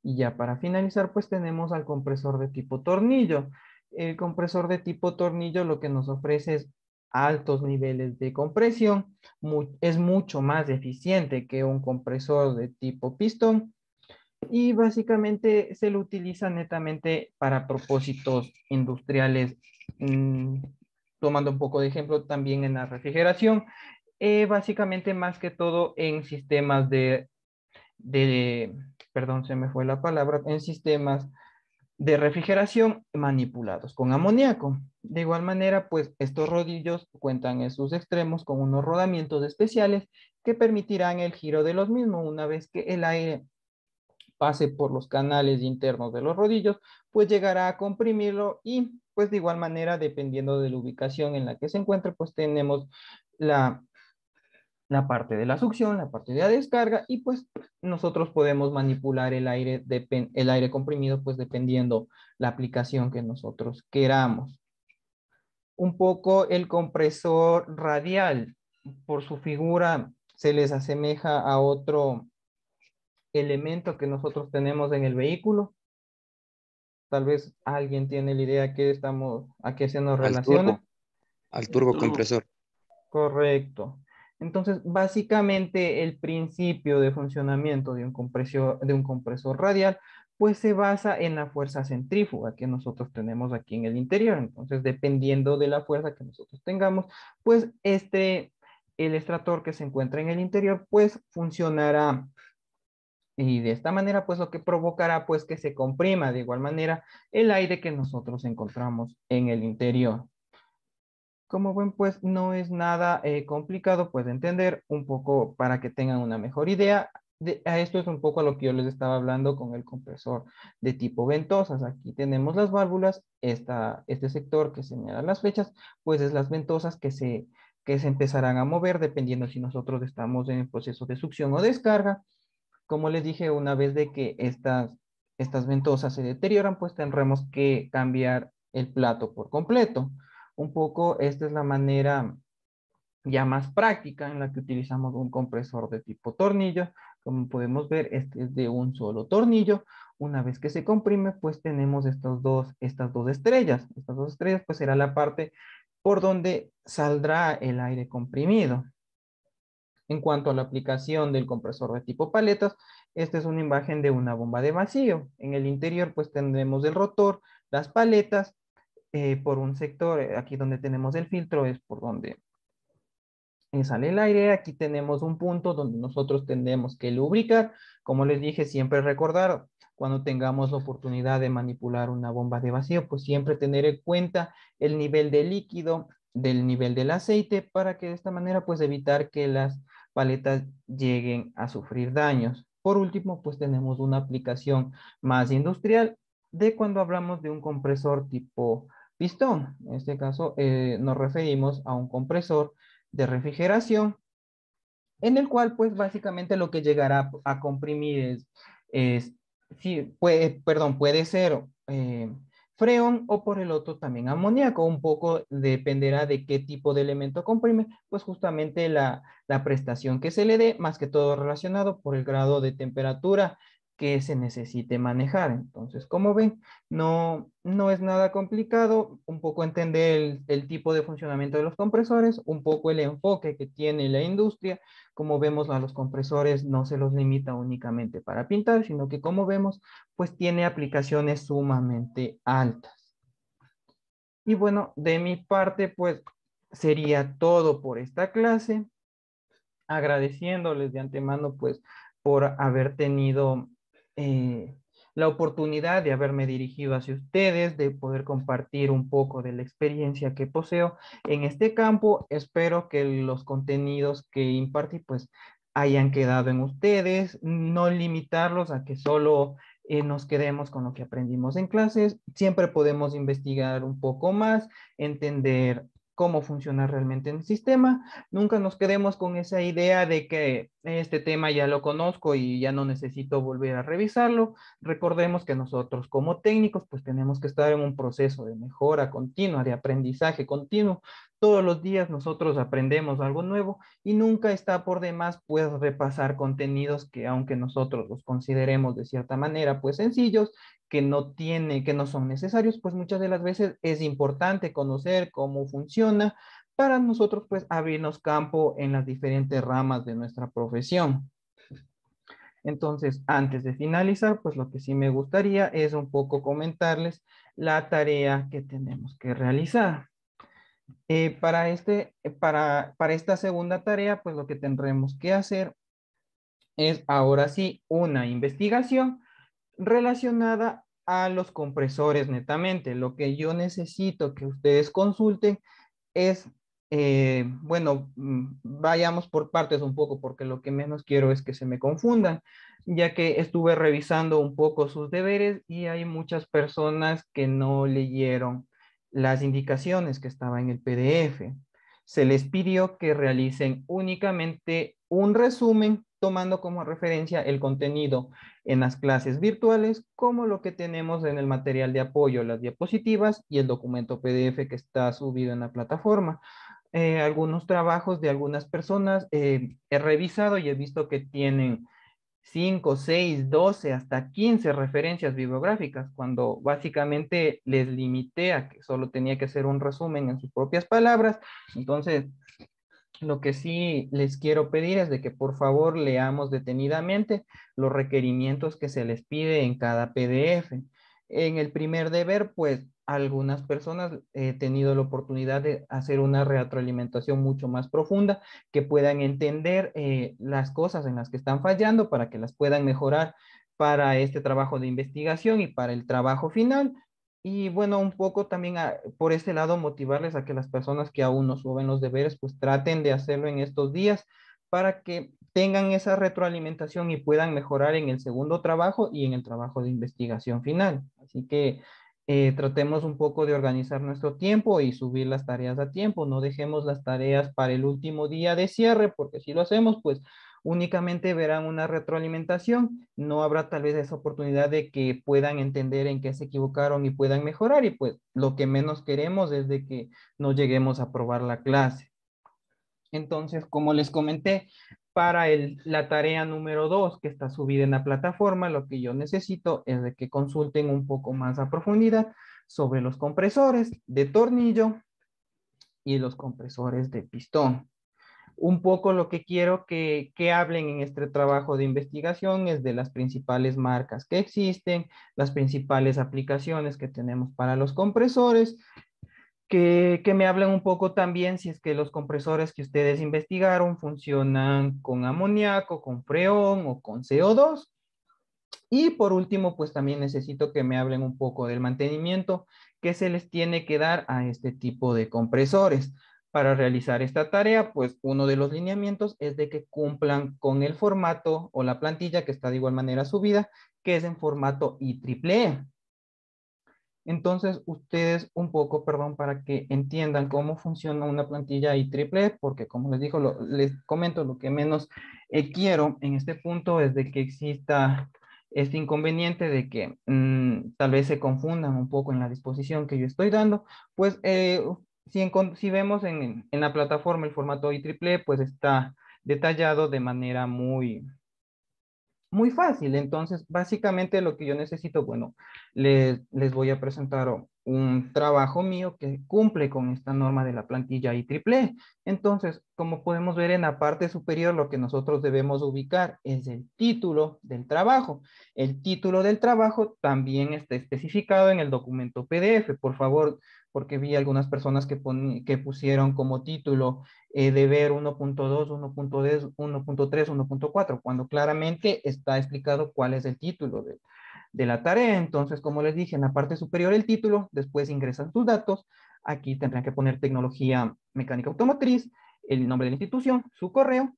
Y ya para finalizar, pues tenemos al compresor de tipo tornillo. El compresor de tipo tornillo lo que nos ofrece es altos niveles de compresión, es mucho más eficiente que un compresor de tipo pistón y básicamente se lo utiliza netamente para propósitos industriales, tomando un poco de ejemplo también en la refrigeración, básicamente más que todo en sistemas perdón, se me fue la palabra, en sistemas de refrigeración manipulados con amoníaco. De igual manera, pues estos rodillos cuentan en sus extremos con unos rodamientos especiales que permitirán el giro de los mismos una vez que el aire pase por los canales internos de los rodillos, pues llegará a comprimirlo y pues de igual manera, dependiendo de la ubicación en la que se encuentre, pues tenemos la, la parte de la succión, la parte de la descarga y pues nosotros podemos manipular el aire comprimido pues dependiendo la aplicación que nosotros queramos. Un poco el compresor radial, por su figura, se les asemeja a otro elemento que nosotros tenemos en el vehículo. Tal vez alguien tiene la idea a qué se nos
Al turbo,
relaciona.
al turbocompresor.
Correcto. Entonces, básicamente el principio de funcionamiento de un compresor radial, pues se basa en la fuerza centrífuga que nosotros tenemos aquí en el interior. Entonces, dependiendo de la fuerza que nosotros tengamos, pues el extractor que se encuentra en el interior, pues funcionará. Y de esta manera, pues lo que provocará, pues que se comprima de igual manera el aire que nosotros encontramos en el interior. Como ven, pues no es nada complicado, pues de entender un poco para que tengan una mejor idea. A esto es un poco a lo que yo les estaba hablando con el compresor de tipo ventosas. Aquí tenemos las válvulas, este sector que señala las flechas, pues es las ventosas que se empezarán a mover dependiendo si nosotros estamos en el proceso de succión o descarga. Como les dije, una vez de que estas ventosas se deterioran, pues tendremos que cambiar el plato por completo. Un poco esta es la manera ya más práctica en la que utilizamos un compresor de tipo tornillo. Como podemos ver, este es de un solo tornillo. Una vez que se comprime, pues tenemos estas dos estrellas. Estas dos estrellas, pues será la parte por donde saldrá el aire comprimido. En cuanto a la aplicación del compresor de tipo paletas, esta es una imagen de una bomba de vacío. En el interior pues tendremos el rotor, las paletas, por un sector, aquí donde tenemos el filtro es por donde sale el aire. Aquí tenemos un punto donde nosotros tendremos que lubricar. Como les dije, siempre recordar, cuando tengamos la oportunidad de manipular una bomba de vacío, pues siempre tener en cuenta el nivel de líquido, del nivel del aceite, para que de esta manera pues evitar que las paletas lleguen a sufrir daños. Por último, pues tenemos una aplicación más industrial, de cuando hablamos de un compresor tipo pistón. En este caso nos referimos a un compresor de refrigeración en el cual pues básicamente lo que llegará a comprimir es sí, puede ser freón o por el otro también amoníaco. Un poco dependerá de qué tipo de elemento comprime, pues justamente la prestación que se le dé, más que todo relacionado por el grado de temperatura que se necesite manejar. Entonces, como ven, no es nada complicado, un poco entender el tipo de funcionamiento de los compresores, un poco el enfoque que tiene la industria. Como vemos, a los compresores no se los limita únicamente para pintar, sino que como vemos, pues tiene aplicaciones sumamente altas. Y bueno, de mi parte, pues sería todo por esta clase, agradeciéndoles de antemano, pues, por haber tenido la oportunidad de haberme dirigido hacia ustedes, de poder compartir un poco de la experiencia que poseo en este campo. Espero que los contenidos que impartí, pues, hayan quedado en ustedes, no limitarlos a que solo nos quedemos con lo que aprendimos en clases. Siempre podemos investigar un poco más, entender cómo funciona realmente el sistema. Nunca nos quedemos con esa idea de que este tema ya lo conozco y ya no necesito volver a revisarlo. Recordemos que nosotros como técnicos pues tenemos que estar en un proceso de mejora continua, de aprendizaje continuo. Todos los días nosotros aprendemos algo nuevo y nunca está por demás pues repasar contenidos que aunque nosotros los consideremos de cierta manera pues sencillos, que no son necesarios, pues muchas de las veces es importante conocer cómo funciona para nosotros pues abrirnos campo en las diferentes ramas de nuestra profesión. Entonces, antes de finalizar, pues lo que sí me gustaría es un poco comentarles la tarea que tenemos que realizar. Para esta segunda tarea, pues lo que tendremos que hacer es ahora sí una investigación relacionada a los compresores netamente. Lo que yo necesito que ustedes consulten es, bueno, vayamos por partes un poco, porque lo que menos quiero es que se me confundan, ya que estuve revisando un poco sus deberes y hay muchas personas que no leyeron las indicaciones que estaban en el PDF. Se les pidió que realicen únicamente un resumen tomando como referencia el contenido en las clases virtuales, como lo que tenemos en el material de apoyo, las diapositivas y el documento PDF que está subido en la plataforma. Algunos trabajos de algunas personas he revisado y he visto que tienen 5, 6, 12, hasta 15 referencias bibliográficas, cuando básicamente les limité a que solo tenía que hacer un resumen en sus propias palabras. Entonces, lo que sí les quiero pedir es de que por favor leamos detenidamente los requerimientos que se les pide en cada PDF. En el primer deber, pues algunas personas he tenido la oportunidad de hacer una retroalimentación mucho más profunda, que puedan entender las cosas en las que están fallando para que las puedan mejorar para este trabajo de investigación y para el trabajo final. Y bueno, un poco también por este lado motivarles a que las personas que aún no suben los deberes, pues traten de hacerlo en estos días para que tengan esa retroalimentación y puedan mejorar en el segundo trabajo y en el trabajo de investigación final. Así que tratemos un poco de organizar nuestro tiempo y subir las tareas a tiempo. No dejemos las tareas para el último día de cierre, porque si lo hacemos, pues únicamente verán una retroalimentación, no habrá tal vez esa oportunidad de que puedan entender en qué se equivocaron y puedan mejorar, y pues lo que menos queremos es de que no lleguemos a aprobar la clase. Entonces, como les comenté, para la tarea número 2 que está subida en la plataforma, lo que yo necesito es de que consulten un poco más a profundidad sobre los compresores de tornillo y los compresores de pistón. Un poco lo que quiero que hablen en este trabajo de investigación es de las principales marcas que existen, las principales aplicaciones que tenemos para los compresores, que me hablen un poco también si es que los compresores que ustedes investigaron funcionan con amoníaco, con freón o con CO2. Y por último, pues también necesito que me hablen un poco del mantenimiento que se les tiene que dar a este tipo de compresores. Para realizar esta tarea, pues uno de los lineamientos es de que cumplan con el formato o la plantilla que está de igual manera subida, que es en formato IEEE. Entonces, ustedes un poco, perdón, para que entiendan cómo funciona una plantilla IEEE, porque como les digo, les comento lo que menos quiero en este punto es de que exista este inconveniente de que tal vez se confundan un poco en la disposición que yo estoy dando, pues si vemos en la plataforma el formato IEEE, pues está detallado de manera muy fácil. Entonces, básicamente lo que yo necesito, bueno, les voy a presentar un trabajo mío que cumple con esta norma de la plantilla IEEE. Entonces, como podemos ver en la parte superior, lo que nosotros debemos ubicar es el título del trabajo. El título del trabajo también está especificado en el documento PDF. Por favor, porque vi algunas personas que pusieron como título deber 1.2, 1.3, 1.4, cuando claramente está explicado cuál es el título de la tarea. Entonces, como les dije, en la parte superior el título, después ingresan sus datos. Aquí tendrán que poner tecnología mecánica automotriz, el nombre de la institución, su correo.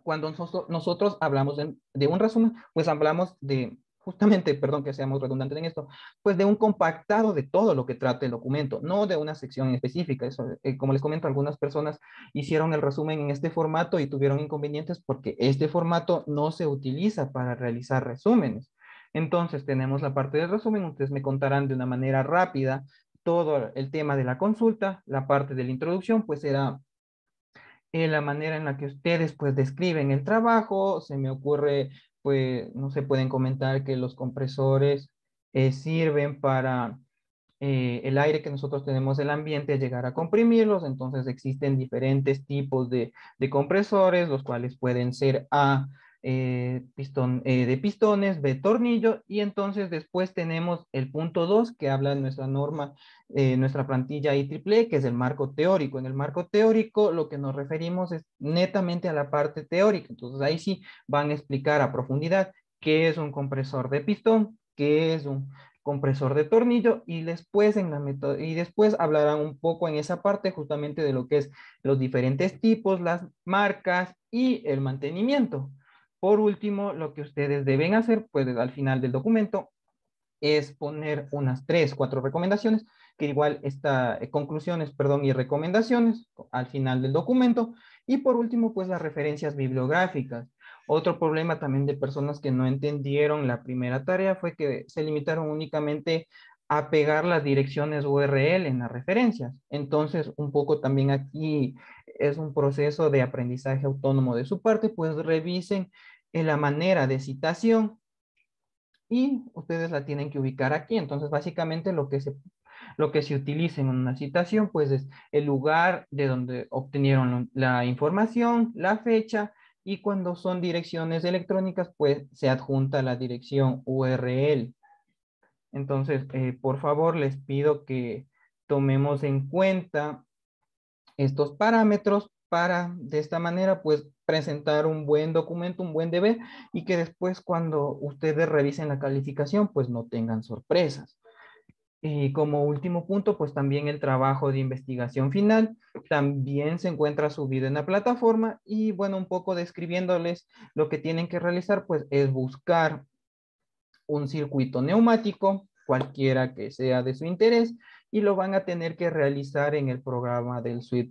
Cuando nosotros hablamos de un resumen, pues hablamos de, justamente, perdón que seamos redundantes en esto, pues de un compactado de todo lo que trata el documento, no de una sección específica. Eso, como les comento, algunas personas hicieron el resumen en este formato y tuvieron inconvenientes porque este formato no se utiliza para realizar resúmenes. Entonces, tenemos la parte del resumen, ustedes me contarán de una manera rápida todo el tema de la consulta, la parte de la introducción, pues era la manera en la que ustedes pues describen el trabajo. Se me ocurre, pues, no se pueden comentar que los compresores sirven para el aire que nosotros tenemos del ambiente llegar a comprimirlos. Entonces existen diferentes tipos de compresores, los cuales pueden ser de pistones, B tornillo, y entonces después tenemos el punto 2 que habla de nuestra norma, nuestra plantilla IEEE, que es el marco teórico. En el marco teórico lo que nos referimos es netamente a la parte teórica. Entonces ahí sí van a explicar a profundidad qué es un compresor de pistón, qué es un compresor de tornillo, y después y después hablarán un poco en esa parte justamente de lo que es los diferentes tipos, las marcas y el mantenimiento. Por último, lo que ustedes deben hacer, pues al final del documento, es poner unas 3, 4 recomendaciones, que igual está, conclusiones, perdón, y recomendaciones al final del documento. Y por último, pues las referencias bibliográficas. Otro problema también de personas que no entendieron la primera tarea fue que se limitaron únicamente a pegar las direcciones URL en las referencias. Entonces, un poco también aquí es un proceso de aprendizaje autónomo de su parte, pues revisen la manera de citación y ustedes la tienen que ubicar aquí. Entonces, básicamente lo que se utiliza en una citación, pues es el lugar de donde obtenieron la información, la fecha, y cuando son direcciones electrónicas, pues se adjunta la dirección URL. Entonces, por favor, les pido que tomemos en cuenta estos parámetros para de esta manera pues presentar un buen documento, un buen deber, y que después cuando ustedes revisen la calificación pues no tengan sorpresas. Y como último punto, pues también el trabajo de investigación final también se encuentra subido en la plataforma, y bueno, un poco describiéndoles lo que tienen que realizar, pues es buscar un circuito neumático, cualquiera que sea de su interés, y lo van a tener que realizar en el programa del Sweet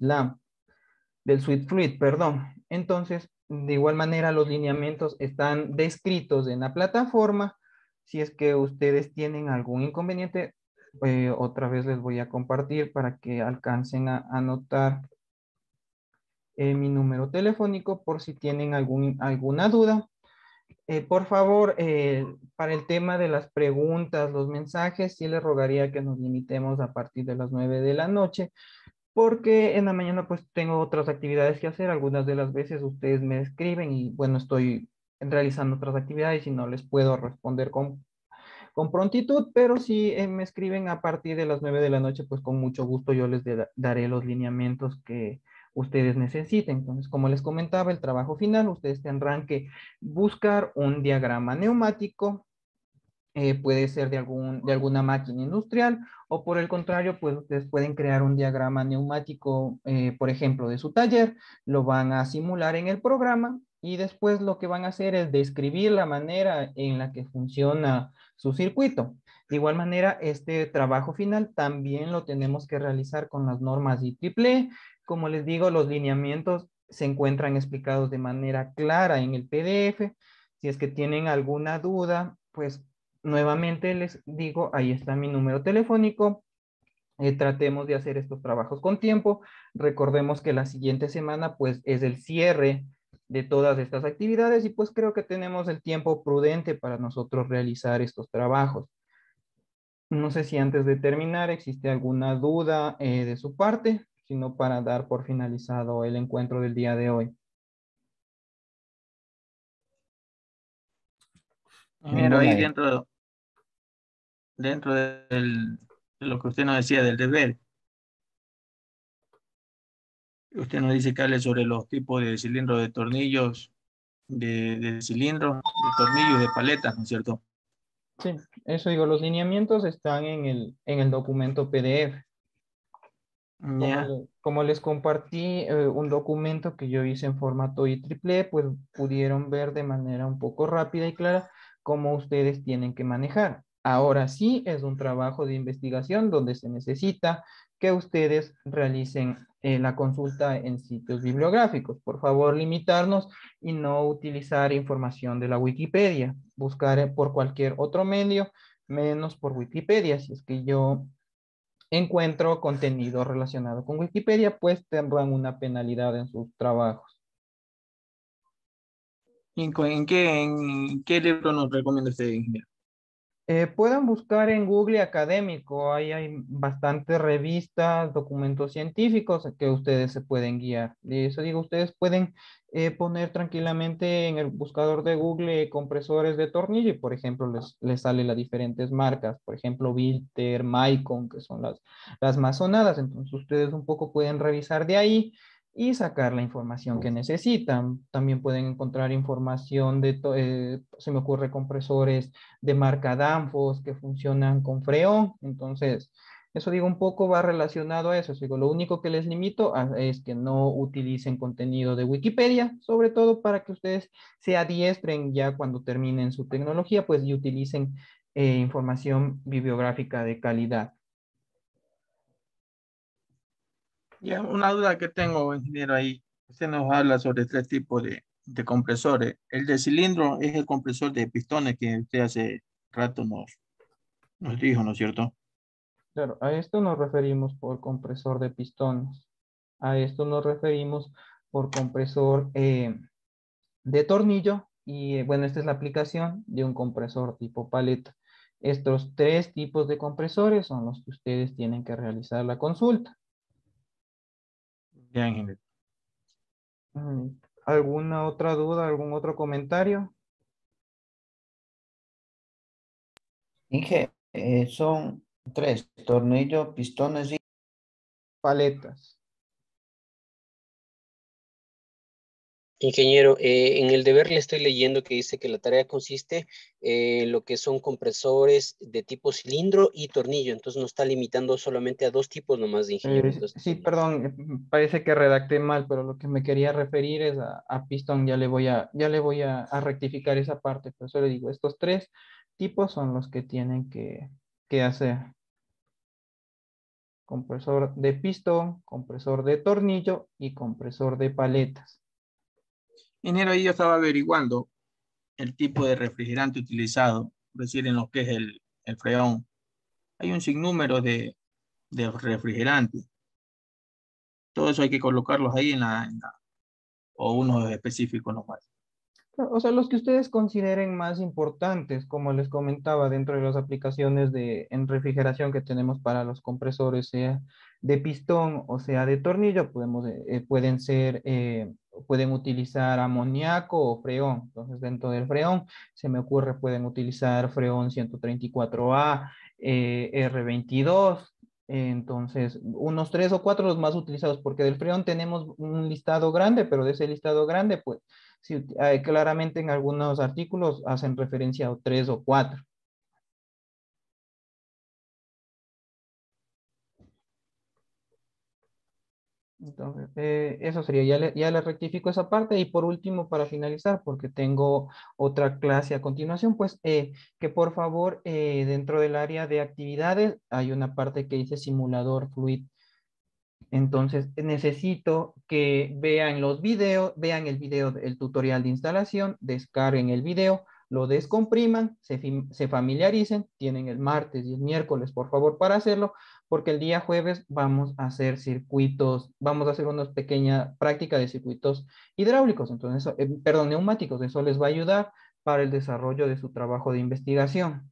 Fluid, perdón. Entonces, de igual manera, los lineamientos están descritos en la plataforma. Si es que ustedes tienen algún inconveniente, otra vez les voy a compartir para que alcancen a anotar mi número telefónico por si tienen alguna duda. Por favor, para el tema de las preguntas, los mensajes, sí les rogaría que nos limitemos a partir de las 9 de la noche, porque en la mañana pues tengo otras actividades que hacer. Algunas de las veces ustedes me escriben y bueno, estoy realizando otras actividades y no les puedo responder con prontitud, pero si me escriben a partir de las 9 de la noche, pues con mucho gusto yo les daré los lineamientos que ustedes necesiten. Entonces, como les comentaba, el trabajo final, ustedes tendrán que buscar un diagrama neumático, puede ser de alguna máquina industrial, o por el contrario, pues ustedes pueden crear un diagrama neumático, por ejemplo, de su taller, lo van a simular en el programa y después lo que van a hacer es describir la manera en la que funciona su circuito. De igual manera, este trabajo final también lo tenemos que realizar con las normas IEEE. Como les digo, los lineamientos se encuentran explicados de manera clara en el PDF. Si es que tienen alguna duda, pues nuevamente les digo, ahí está mi número telefónico. Tratemos de hacer estos trabajos con tiempo. Recordemos que la siguiente semana pues es el cierre de todas estas actividades y pues creo que tenemos el tiempo prudente para nosotros realizar estos trabajos. No sé si antes de terminar existe alguna duda de su parte, sino para dar por finalizado el encuentro del día de hoy.
Ingeniero, ahí
Ninguna.
dentro de lo que usted nos decía del deber, usted nos dice que hable sobre los tipos de cilindros de tornillos, de cilindros, de tornillos, de paletas, ¿no es cierto?
Sí, eso digo, los lineamientos están en el documento PDF.
Ya.
Como les compartí un documento que yo hice en formato IEEE, pues pudieron ver de manera un poco rápida y clara cómo ustedes tienen que manejar. Ahora sí es un trabajo de investigación donde se necesita que ustedes realicen la consulta en sitios bibliográficos. Por favor, limitarnos y no utilizar información de la Wikipedia. Buscar por cualquier otro medio, menos por Wikipedia. Si es que yo encuentro contenido relacionado con Wikipedia, pues tendrán una penalidad en sus trabajos.
En qué libro nos recomienda usted, ingeniero?
Pueden buscar en Google académico, ahí hay bastantes revistas, documentos científicos que ustedes se pueden guiar. De eso digo, ustedes pueden poner tranquilamente en el buscador de Google compresores de tornillo y, por ejemplo, les sale las diferentes marcas, por ejemplo, Vilter, Maicon, que son las más sonadas. Entonces, ustedes un poco pueden revisar de ahí y sacar la información que necesitan. También pueden encontrar información se me ocurre, compresores de marca Danfoss que funcionan con freón. Entonces, eso digo, un poco va relacionado a eso. Digo, lo único que les limito es que no utilicen contenido de Wikipedia, sobre todo para que ustedes se adiestren ya cuando terminen su tecnología, pues y utilicen información bibliográfica de calidad.
Ya, una duda que tengo, ingeniero, ahí. Usted nos habla sobre tres tipos de compresores. El de cilindro es el compresor de pistones que usted hace rato nos dijo, ¿no es cierto?
Claro, a esto nos referimos por compresor de pistones. A esto nos referimos por compresor de tornillo y bueno, esta es la aplicación de un compresor tipo paleta. Estos tres tipos de compresores son los que ustedes tienen que realizar la consulta.
Ya, ingeniero.
Mm, ¿Alguna otra duda, algún otro comentario?
Inge, son tres, tornillo, pistones y...
Paletas.
Ingeniero, en el deber le estoy leyendo que dice que la tarea consiste en lo que son compresores de tipo cilindro y tornillo, entonces nos está limitando solamente a dos tipos nomás de ingeniero. Entonces,
Sí, perdón, parece que redacté mal, pero lo que me quería referir es a pistón. Ya le voy a rectificar esa parte, pero solo digo, estos tres tipos son los que tienen que hacer. Compresor de pistón, compresor de tornillo y compresor de paletas.
Ingeniero, ahí yo estaba averiguando el tipo de refrigerante utilizado, es decir, en lo que es el freón. Hay un sinnúmero de refrigerantes. Todo eso hay que colocarlos ahí o unos específicos nomás.
O sea, los que ustedes consideren más importantes, como les comentaba, dentro de las aplicaciones en refrigeración que tenemos para los compresores, sea de pistón o sea de tornillo, pueden utilizar amoníaco o freón. Entonces, dentro del freón, se me ocurre, pueden utilizar freón 134A, R22. Entonces, unos tres o cuatro los más utilizados, porque del freón tenemos un listado grande, pero de ese listado grande, pues sí, claramente en algunos artículos hacen referencia a tres o cuatro. Entonces, eso sería, ya le rectifico esa parte y por último, para finalizar, porque tengo otra clase a continuación, pues que por favor dentro del área de actividades hay una parte que dice simulador fluid. Entonces, necesito que vean los videos, vean el video, el tutorial de instalación, descarguen el video, lo descompriman, se familiaricen, tienen el martes y el miércoles, por favor, para hacerlo, porque el día jueves vamos a hacer circuitos, vamos a hacer una pequeña práctica de circuitos hidráulicos, entonces, perdón, neumáticos, eso les va a ayudar para el desarrollo de su trabajo de investigación.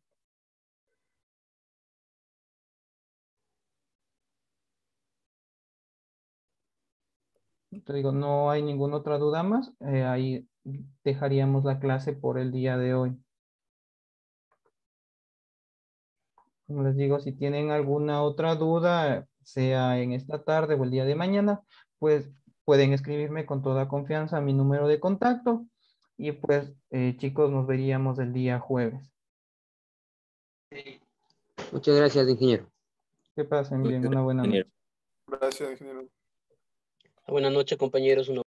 Te digo, no hay ninguna otra duda más. Ahí dejaríamos la clase por el día de hoy. Como les digo, si tienen alguna otra duda, sea en esta tarde o el día de mañana, pues pueden escribirme con toda confianza a mi número de contacto. Y pues, chicos, nos veríamos el día jueves.
Muchas gracias, ingeniero.
Que pasen bien, una buena noche.
Gracias, ingeniero.
Buenas noches, compañeros.